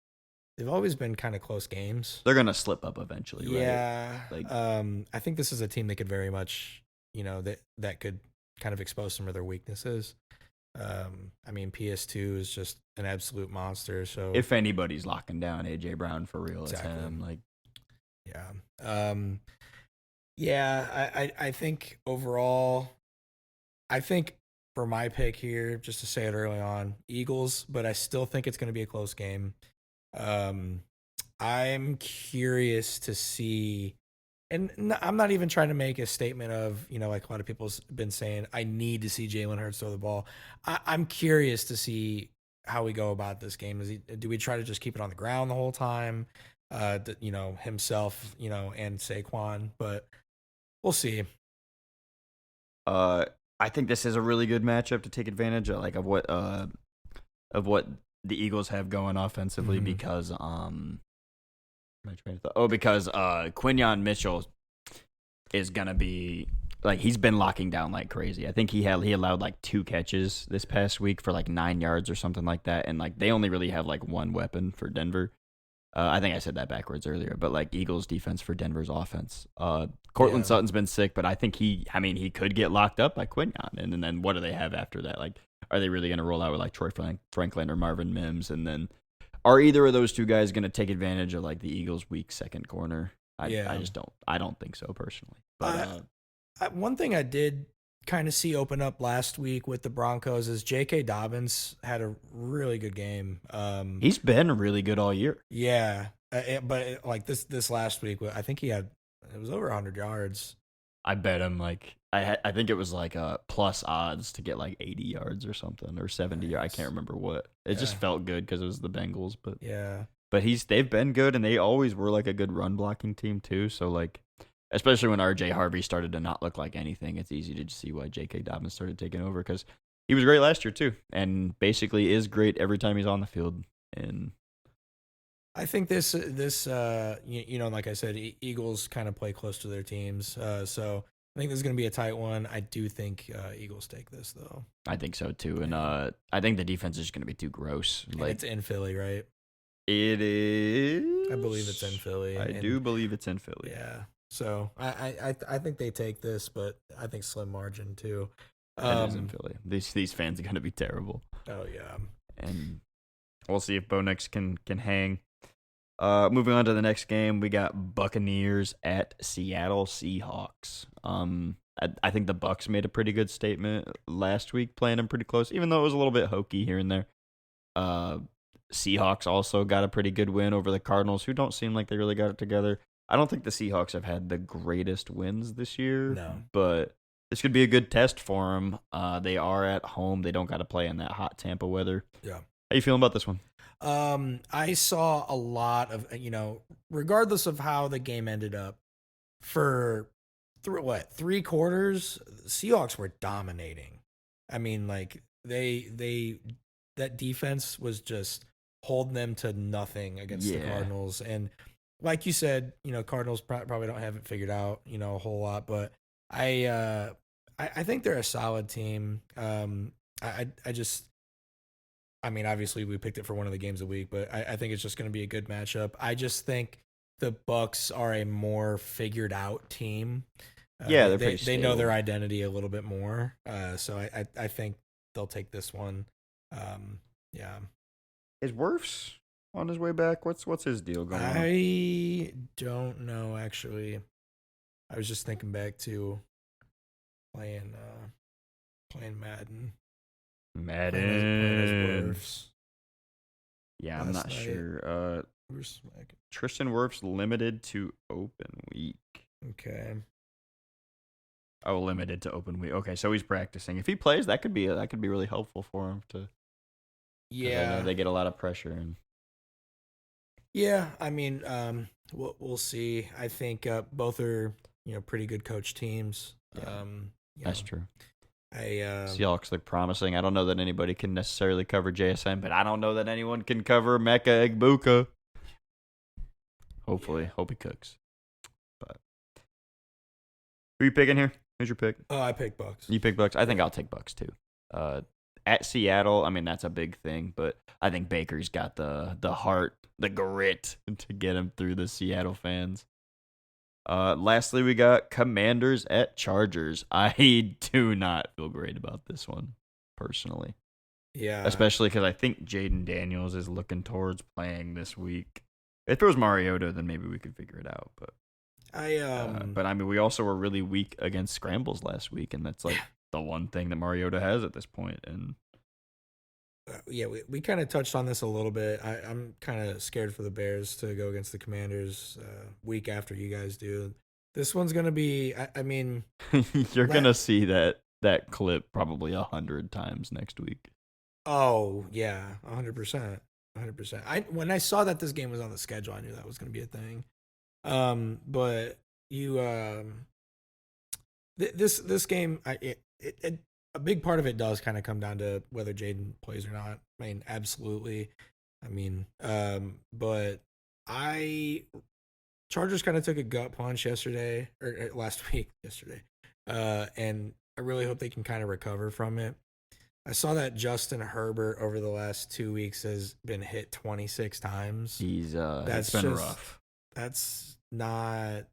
they've always been kind of close games. They're going to slip up eventually, right? Yeah. I think this is a team that could very much, that could kind of expose some of their weaknesses. I mean, PS2 is just an absolute monster. So if anybody's locking down AJ Brown for real, exactly. It's him. Like, yeah. I think overall, I think for my pick here, just to say it early on, Eagles, but I still think it's going to be a close game. I'm curious to see. And I'm not even trying to make a statement of, like a lot of people's been saying, I need to see Jalen Hurts throw the ball. I'm curious to see how we go about this game. Do we try to just keep it on the ground the whole time? Himself, and Saquon, but we'll see. I think this is a really good matchup to take advantage of what the Eagles have going offensively because because Quinyon Mitchell is gonna be like he's been locking down like crazy. I think he allowed like 2 catches this past week for like 9 yards or something like that, and like they only really have like one weapon for Denver. I think I said that backwards earlier, but like Eagles defense for Denver's offense. Cortland Sutton's been sick, but I think he could get locked up by Quinyon, and then what do they have after that? Like, are they really gonna roll out with like Troy Franklin or Marvin Mims, and then? Are either of those two guys going to take advantage of like the Eagles' weak second corner? I just don't. I don't think so personally. But one thing I did kind of see open up last week with the Broncos is J.K. Dobbins had a really good game. He's been really good all year. Yeah, but like this last week, I think it was over 100 yards. I bet him like I think it was like plus odds to get like 80 yards or something or 70 yards. I can't remember what. It just felt good because it was the Bengals, but yeah. But they've been good, and they always were like a good run blocking team too. So like, especially when RJ Harvey started to not look like anything, it's easy to see why J.K. Dobbins started taking over because he was great last year too, and basically is great every time he's on the field. And I think this like I said, Eagles kind of play close to their teams, so I think this is going to be a tight one. I do think Eagles take this though. I think so too, and I think the defense is going to be too gross. And it's in Philly, right? It is. I believe it's in Philly. I do believe it's in Philly. Yeah. So I think they take this, but I think slim margin too. It is in Philly. These fans are going to be terrible. Oh yeah. And we'll see if Bo Nix can hang. Moving on to the next game, we got Buccaneers at Seattle Seahawks. I think the Bucks made a pretty good statement last week, playing them pretty close, even though it was a little bit hokey here and there. Uh, Seahawks also got a pretty good win over the Cardinals, who don't seem like they really got it together. I don't think the Seahawks have had the greatest wins this year, No. but this could be a good test for them. They are at home; they don't got to play in that hot Tampa weather. Yeah. How you feeling about this one? I saw a lot of, regardless of how the game ended up, for three quarters, Seahawks were dominating. I mean, like that defense was just holding them to nothing against the Cardinals. And like you said, Cardinals probably don't have it figured out, a whole lot, but I think they're a solid team. I mean, obviously we picked it for one of the games a week, but I think it's just going to be a good matchup. I just think the Bucks are a more figured out team. Yeah, they know their identity a little bit more. So I think they'll take this one. Yeah. Is Wirfs on his way back? What's his deal going on? I don't know, actually. I was just thinking back to playing Madden. Madden. Yeah, I'm not sure. Tristan Wirfs limited to open week. Okay. Oh, limited to open week. Okay, so he's practicing. If he plays, that could be really helpful for him to. Yeah, I know they get a lot of pressure and. Yeah, I mean, we'll see. I think both are pretty good coach teams. Yeah, that's true. I Seahawks look promising. I don't know that anybody can necessarily cover JSN, but I don't know that anyone can cover Mecca Egbuka. Hopefully, hope he cooks. But who you picking here? Who's your pick? Oh, I pick Bucks. You pick Bucks. I think I'll take Bucks too. At Seattle, I mean that's a big thing, but I think Baker's got the heart, the grit to get him through the Seattle fans. Lastly, we got Commanders at Chargers. I do not feel great about this one, personally. Yeah. Especially because I think Jaden Daniels is looking towards playing this week. If it was Mariota, then maybe we could figure it out. But I mean, we also were really weak against scrambles last week, and that's like the one thing that Mariota has at this point. And yeah, we kind of touched on this a little bit. I'm kind of scared for the Bears to go against the Commanders week after you guys do. This one's gonna be. I mean, you're gonna see that clip probably 100 times next week. Oh yeah, 100%, 100%. When I saw that this game was on the schedule, I knew that was gonna be a thing. But you this game, a big part of it does kind of come down to whether Jaden plays or not. I mean, absolutely. I mean, but Chargers kind of took a gut punch yesterday or last week, and I really hope they can kind of recover from it. I saw that Justin Herbert over the last 2 weeks has been hit 26 times. That's been rough. That's not.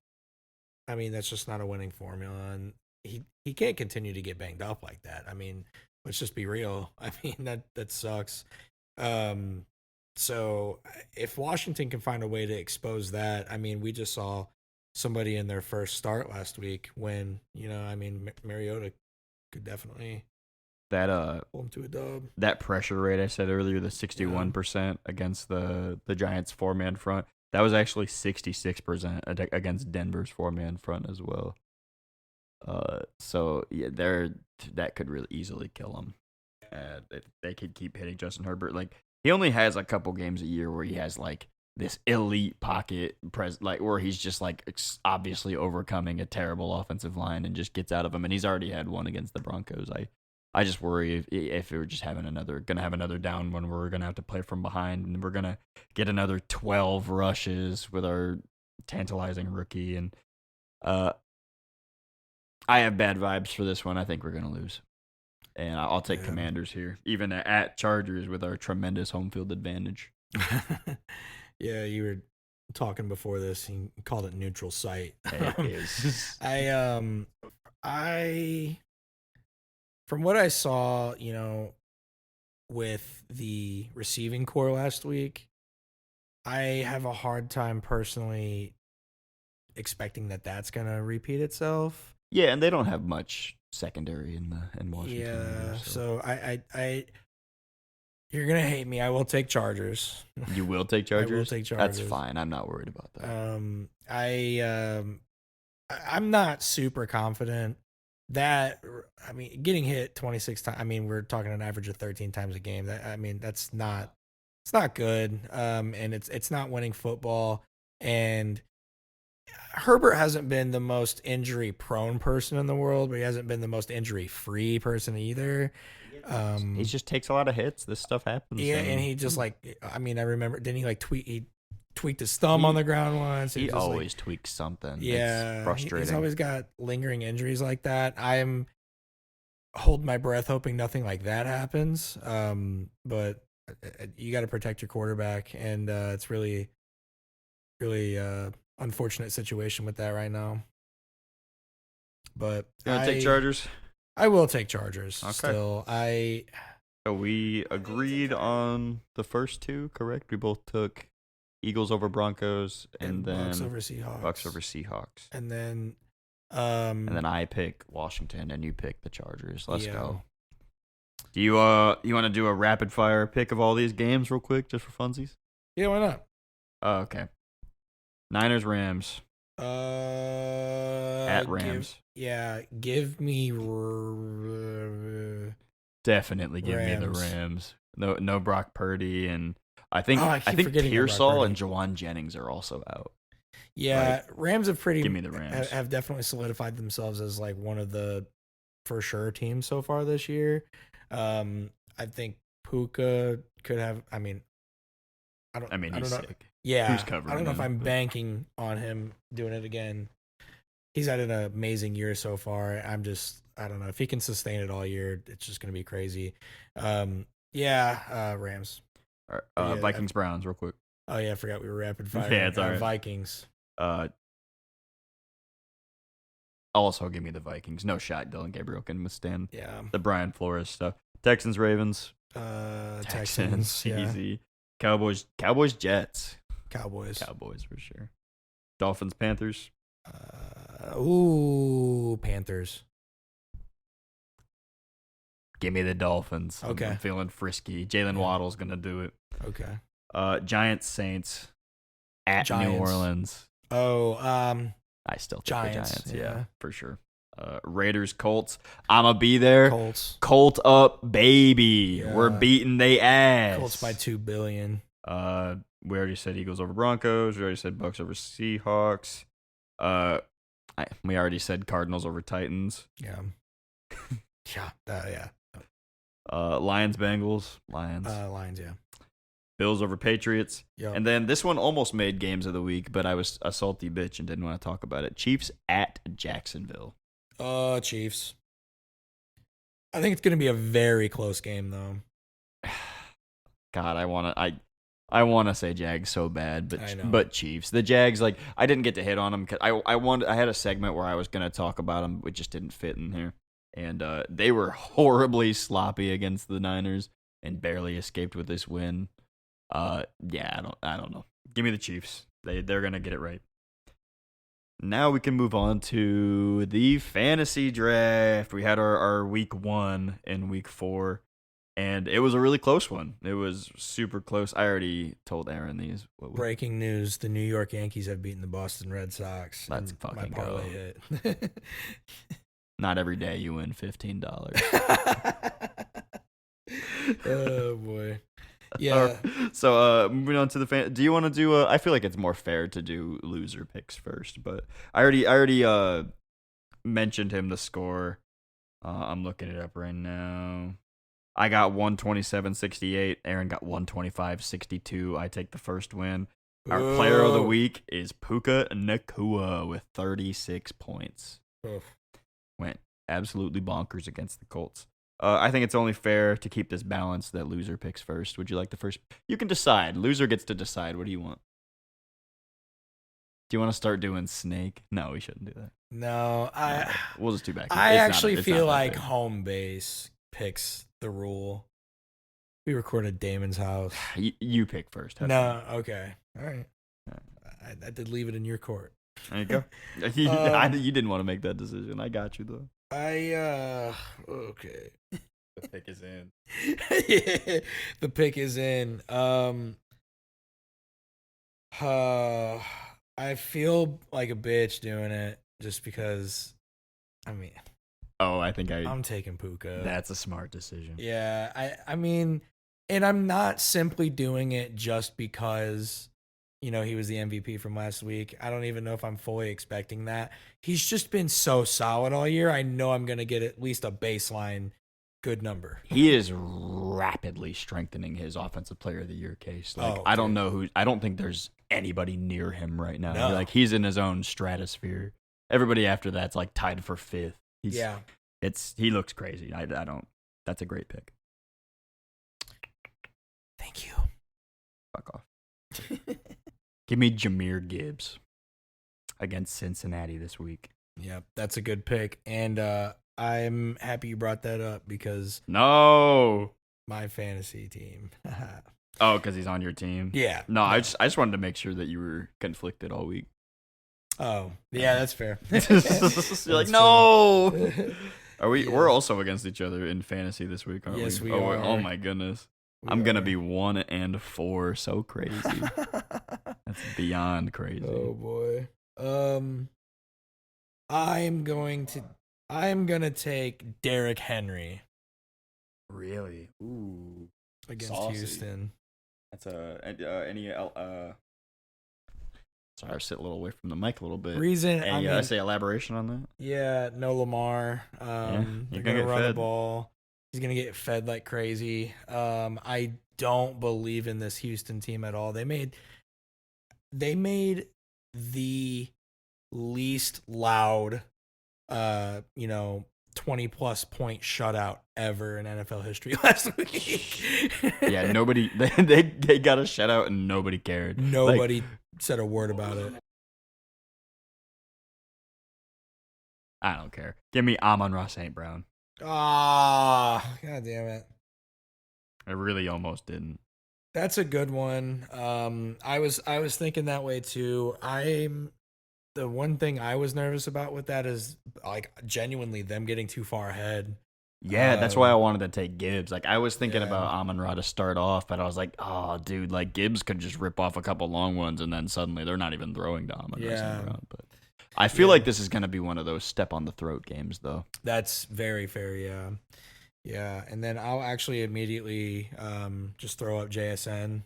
I mean, that's just not a winning formula, and he can't continue to get banged up like that. I mean, let's just be real. I mean, that sucks. So if Washington can find a way to expose that, I mean, we just saw somebody in their first start last week when, I mean, Mariota could definitely pull him to a dub. That pressure rate I said earlier, the 61% against the Giants 4-man front, that was actually 66% against Denver's 4-man front as well. So yeah, that could really easily kill him. They could keep hitting Justin Herbert. Like he only has a couple games a year where he has like this elite pocket like where he's just like obviously overcoming a terrible offensive line and just gets out of them. And he's already had one against the Broncos. I just worry if we're just gonna have another down one where we're gonna have to play from behind and we're gonna get another 12 rushes with our tantalizing rookie. And I have bad vibes for this one. I think we're gonna lose. And I'll take Commanders here, even at Chargers with our tremendous home field advantage. Yeah, you were talking before this. You called it neutral site. It is. I from what I saw, with the receiving core last week, I have a hard time personally expecting that that's gonna repeat itself. Yeah, and they don't have much secondary in Washington either. Yeah, So so you're gonna hate me. I will take Chargers. you will take I will Chargers. take That's Chargers. fine. I'm not worried about that. I'm not super confident that I mean getting hit 26 times. I mean we're talking an average of 13 times a game. That I mean that's not it's not good. And it's not winning football. And Herbert hasn't been the most injury prone person in the world, but he hasn't been the most injury free person either. He just takes a lot of hits. This stuff happens. Yeah, and he just like I mean I remember didn't he like tweaked his thumb on the ground once. He always tweaks something. Yeah, it's frustrating. He's always got lingering injuries like that. I'm holding my breath, hoping nothing like that happens. But you got to protect your quarterback, and it's really, really unfortunate situation with that right now. But you want to take Chargers? I will take Chargers. Okay. Still, So we agreed on the first two, correct? We both took Eagles over Broncos, and then Bucks over Seahawks. And then I pick Washington, and you pick the Chargers. Let's go. Do you want to do a rapid fire pick of all these games real quick, just for funsies? Yeah, why not? Okay. Niners, Rams. At Rams. Give me. Definitely give me the Rams. No Brock Purdy, and I think Pearsall and Jawan Jennings are also out. Yeah, Rams have give me the Rams. Have definitely solidified themselves as like one of the for sure teams so far this year. I think Puka could have. I mean, I don't he's know. Sick. Yeah, who's covering I don't know him? if I'm banking on him doing it again. He's had an amazing year so far. I don't know if he can sustain it all year. It's just going to be crazy. Rams. Vikings, Browns, real quick. Oh yeah, I forgot we were rapid fire. Yeah, it's all right. Vikings. Also give me the Vikings. No shot Dylan Gabriel can withstand the Brian Flores stuff. Texans, Ravens. Texans. Easy. Cowboys, Jets. Cowboys for sure. Dolphins, Panthers. Panthers. Give me the Dolphins. Okay. I'm feeling frisky. Jalen Waddle's going to do it. Okay. Giants, Saints at New Orleans. I still think Giants, the Giants. Yeah, for sure. Raiders, Colts. I'ma be there. Colts. Colt up, baby. Yeah. We're beating they ass. Colts by $2 billion. We already said Eagles over Broncos. We already said Bucks over Seahawks. We already said Cardinals over Titans. Yeah. Lions, Bengals. Lions, yeah. Bills over Patriots. Yep. And then this one almost made games of the week, but I was a salty bitch and didn't want to talk about it. Chiefs at Jacksonville. Chiefs. I think it's going to be a very close game, though. God, I want to say Jags so bad, but Chiefs. The Jags, like, I didn't get to hit on them because I had a segment where I was going to talk about them, it just didn't fit in here. And they were horribly sloppy against the Niners and barely escaped with this win. I don't know. Give me the Chiefs. They're gonna get it right. Now we can move on to the fantasy draft. We had our week 1 and week 4, and it was a really close one. It was super close. I already told Aaron these. Breaking news: the New York Yankees have beaten the Boston Red Sox. Let's fucking go. Hit. Not every day you win $15. Oh boy. Yeah. So moving on to the fan. Do you want to do? I feel like it's more fair to do loser picks first, but I already mentioned him the score. I'm looking it up right now. I got 127.68. Aaron got 125.62. I take the first win. Our player of the week is Puka Nacua with 36 points. Oof. Went absolutely bonkers against the Colts. I think it's only fair to keep this balance that loser picks first. Would you like the first? You can decide. Loser gets to decide. What do you want? Do you want to start doing snake? No, we shouldn't do that. No, we'll just do back. I actually feel like home base picks the rule We recorded Damon's house. You pick first. Have No, okay. All right. fun. I did leave it in your court. There you go. You didn't want to make that decision. I got you though. Okay. The pick is in. The pick is in. I feel like a bitch doing it just because. I mean, Oh, I think I'm taking Puka. That's a smart decision. Yeah, I mean, and I'm not simply doing it just because, he was the MVP from last week. I don't even know if I'm fully expecting that. He's just been so solid all year. I know I'm going to get at least a baseline good number. He is rapidly strengthening his offensive player of the year case. Like, I don't know I don't think there's anybody near him right now. No. Like, he's in his own stratosphere. Everybody after that's like tied for fifth. He looks crazy. I don't. That's a great pick. Thank you. Fuck off. Give me Jahmyr Gibbs against Cincinnati this week. Yep, that's a good pick, and I'm happy you brought that up because No. my fantasy team. Oh, because he's on your team. Yeah. No, I just wanted to make sure that you were conflicted all week. Oh, yeah, that's fair. You're like, no. Fair. Are we? Yeah. We're also against each other in fantasy this week, aren't we? Yes, we oh, are. Oh my goodness. I'm gonna be 1-4. So crazy. That's beyond crazy. Oh boy. I'm gonna take Derrick Henry Really? Ooh. against Saucy. Houston. That's Sorry, I sit a little away from the mic a little bit. Reason I say elaboration on that. Yeah, no Lamar. You're They're gonna gonna get run the fed. ball. He's gonna get fed like crazy. I don't believe in this Houston team at all. They made the least loud 20 plus point shutout ever in NFL history last week. Yeah, nobody they got a shutout and nobody cared. Nobody said a word about it. I don't care. Give me Amon-Ra St. Brown. Ah, god damn it. I really almost didn't. That's a good one. I was thinking that way too. The one thing I was nervous about with that is like genuinely them getting too far ahead. Yeah, that's why I wanted to take Gibbs. Like, I was thinking Yeah. about Amon-Ra to start off, but I was like, oh, dude, like, Gibbs could just rip off a couple long ones, and then suddenly they're not even throwing to Amon-Ra. Yeah. But I feel like this is going to be one of those step-on-the-throat games, though. That's very fair, yeah. Yeah, and then I'll actually immediately just throw up JSN.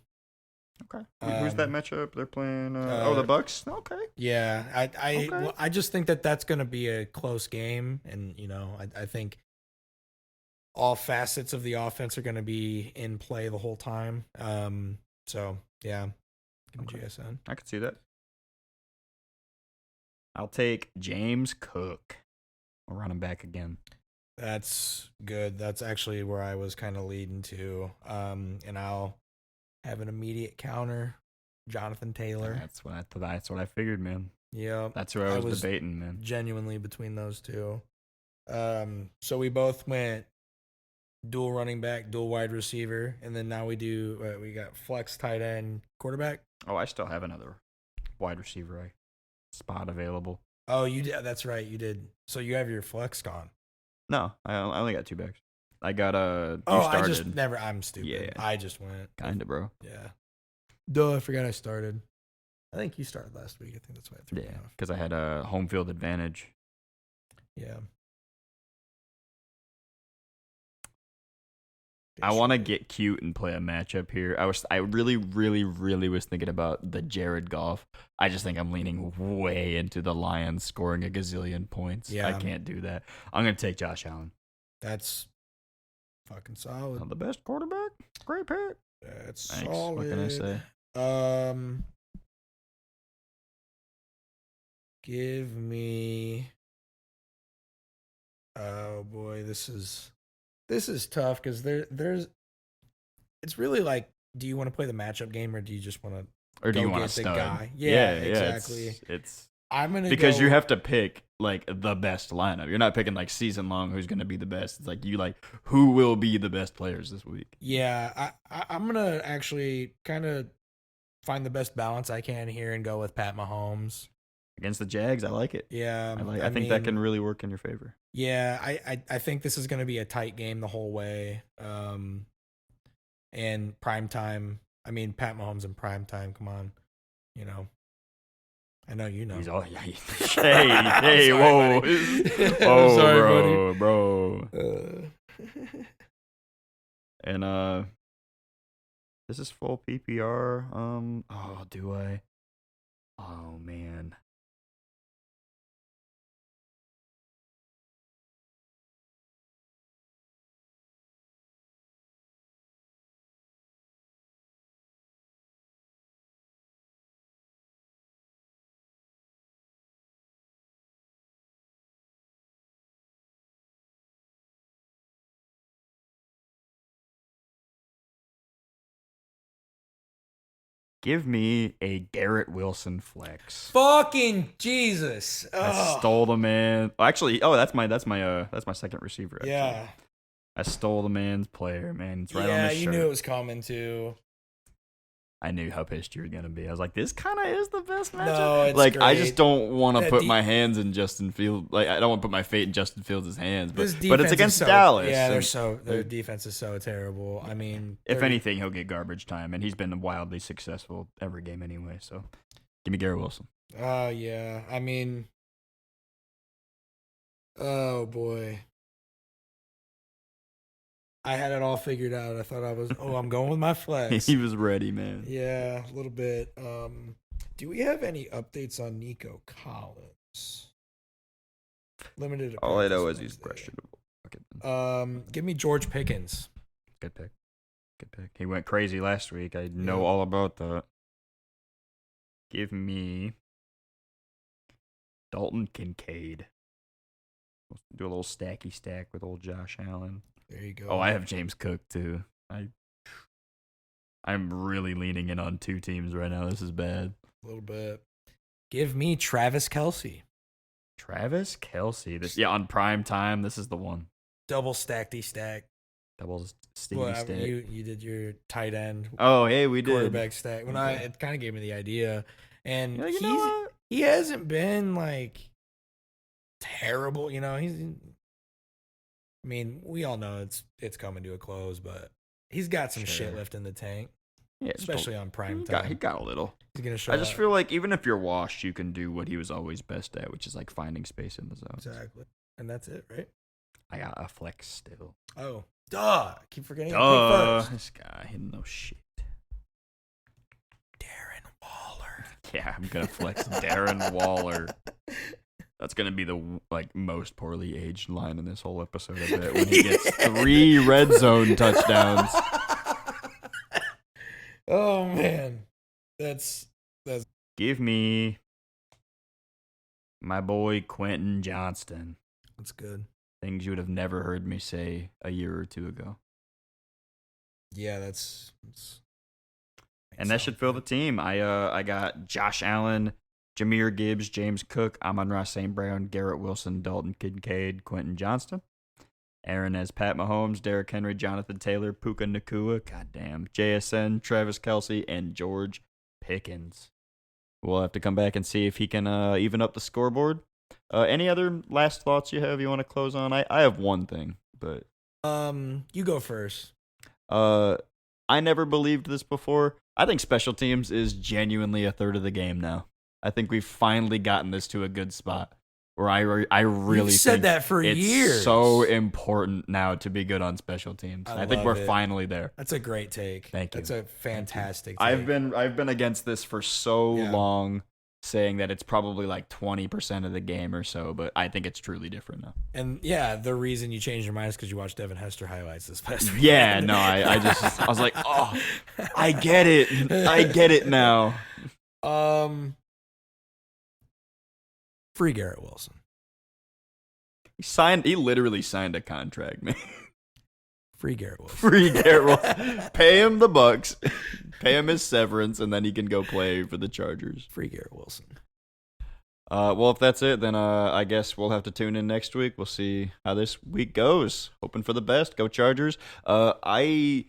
Okay. Who's that matchup? They're playing, the Bucks? Okay. Yeah, Okay. Well, I just think that's going to be a close game, and, I think all facets of the offense are going to be in play the whole time. So, yeah, give me JSN. I could see that. I'll take James Cook. I'll run him back again. That's good. That's actually where I was kind of leading to. And I'll have an immediate counter, Jonathan Taylor. That's what I figured, man. Yeah, That's who I was debating, man. Genuinely between those two. So we both went dual running back, dual wide receiver, and then now we got flex, tight end, quarterback. Oh, I still have another wide receiver spot available. Oh, you did. That's right, you did. So you have your flex gone. No, I only got 2 bags. I got I'm stupid. Yeah. I just went. Kinda, bro. Yeah. Duh, I forgot I started. I think you started last week. I think that's why I threw me off. Because I had a home field advantage. Yeah. I want to get cute and play a matchup here. I really, really, really was thinking about the Jared Goff. I just think I'm leaning way into the Lions scoring a gazillion points. Yeah. I can't do that. I'm gonna take Josh Allen. That's fucking solid. Not the best quarterback. Great pick. That's Thanks. solid. What can I say? Give me. Oh boy, this is tough because there's. It's really like, do you want to play the matchup game or do you just want to? Or do you want get to the stud? guy? Yeah, exactly. It's I'm gonna because go, you have to pick like the best lineup. You're not picking like season long who's gonna be the best. It's like you like who will be the best players this week. Yeah, I'm gonna actually kind of find the best balance I can here and go with Pat Mahomes. Against the Jags, I like it. Yeah, I think that can really work in your favor. Yeah, I think this is going to be a tight game the whole way. And prime time. I mean, Pat Mahomes in prime time. Come on, you know. I know you know. He's all, yeah, hey, Sorry, whoa, buddy. oh, Sorry, bro. buddy. And this is full PPR. Oh, do I? Oh man. Give me a Garrett Wilson flex. Fucking Jesus! I stole the man. Actually, that's my second receiver. Actually. Yeah. I stole the man's player, man. It's right on Yeah, his shirt. you knew it was coming too. I knew how pissed you were gonna be. I was like, this kind of is the best matchup. No, it's like, great. I just don't want to That put my hands in Justin Fields. Like, I don't want to put my fate in Justin Fields' hands. But This it's defense against is Dallas. Yeah, and their defense is so terrible. I mean, if anything, he'll get garbage time, and he's been wildly successful every game anyway. So, give me Garrett Wilson. Oh yeah, I mean, oh boy, I had it all figured out. I thought I'm going with my flex. He was ready, man. Yeah, a little bit. Do we have any updates on Nico Collins? Limited. All I know is appearances he's Wednesday. questionable. Give me George Pickens. Good pick. Good pick. He went crazy last week. I know all about that. Give me Dalton Kincaid. Do a little stacky stack with old Josh Allen. There you go. Oh, I have James Cook too. I'm really leaning in on two teams right now. This is bad. A little bit. Give me Travis Kelce. Travis Kelce. On prime time, this is the one. Double stacky stack. Double steamy Well, stack. you did your tight end. Oh, hey, we did. Quarterback stack. When it kind of gave me the idea, and Yeah, you know what? he hasn't been like terrible. You know, I mean, we all know it's coming to a close, but he's got some shit left in the tank. Yeah, especially on prime time. He got a little. He's gonna show. I just feel like even if you're washed, you can do what he was always best at, which is like finding space in the zone. Exactly, and that's it, right? I got a flex still. Oh, duh! Keep forgetting. First. This guy, he didn't know shit. Darren Waller. Yeah, I'm gonna flex Darren Waller. That's gonna be the most poorly aged line in this whole episode. I bet when he gets 3 red zone touchdowns. Oh man, that's. Give me my boy Quentin Johnston. That's good. Things you would have never heard me say a year or two ago. Yeah, that's and that should fill the team. I got Josh Allen, Jahmyr Gibbs, James Cook, Amon-Ra St. Brown, Garrett Wilson, Dalton Kincaid, Quentin Johnston. Aaron has Pat Mahomes, Derrick Henry, Jonathan Taylor, Puka Nacua, goddamn, JSN, Travis Kelce, and George Pickens. We'll have to come back and see if he can even up the scoreboard. Any other last thoughts you want to close on? I have one thing, but you go first. I never believed this before. I think special teams is genuinely a third of the game now. I think we've finally gotten this to a good spot where I really You've said think that for it's years. so important now to be good on special teams. I think we're finally there. That's a great take. Thank you. That's a fantastic take. I've been against this for so long, saying that it's probably like 20% of the game or so, but I think it's truly different now. And yeah, the reason you changed your mind is because you watched Devin Hester highlights this past week. Yeah, no, I was like, oh, I get it. I get it now. Free Garrett Wilson. He literally signed a contract, man. Free Garrett Wilson. Free Garrett Wilson. Pay him the bucks. Pay him his severance, and then he can go play for the Chargers. Free Garrett Wilson. Well, if that's it, then I guess we'll have to tune in next week. We'll see how this week goes. Hoping for the best. Go Chargers. I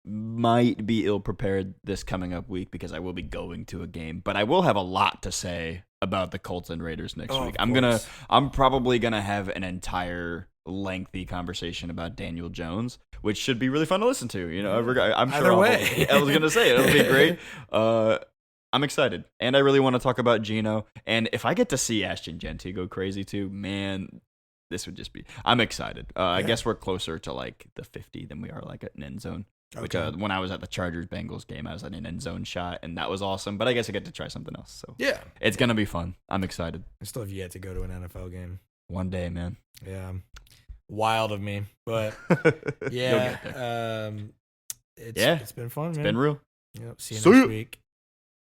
might be ill prepared this coming up week because I will be going to a game, but I will have a lot to say about the Colts and Raiders next week. I'm probably gonna have an entire lengthy conversation about Daniel Jones, which should be really fun to listen to. I'm sure. Either way. I was gonna say it'll be great. I'm excited, and I really want to talk about Geno. And if I get to see Ashton Genty go crazy too, man, this would just be. I'm excited. I guess we're closer to like the 50 than we are like at an end zone. Which when I was at the Chargers Bengals game, I was at an end zone shot, and that was awesome. But I guess I get to try something else. So yeah, it's gonna be fun. I'm excited. I still have yet to go to an NFL game. One day, man. Yeah, wild of me, but yeah, it's been fun, man. It's been real. Yep, see you next week.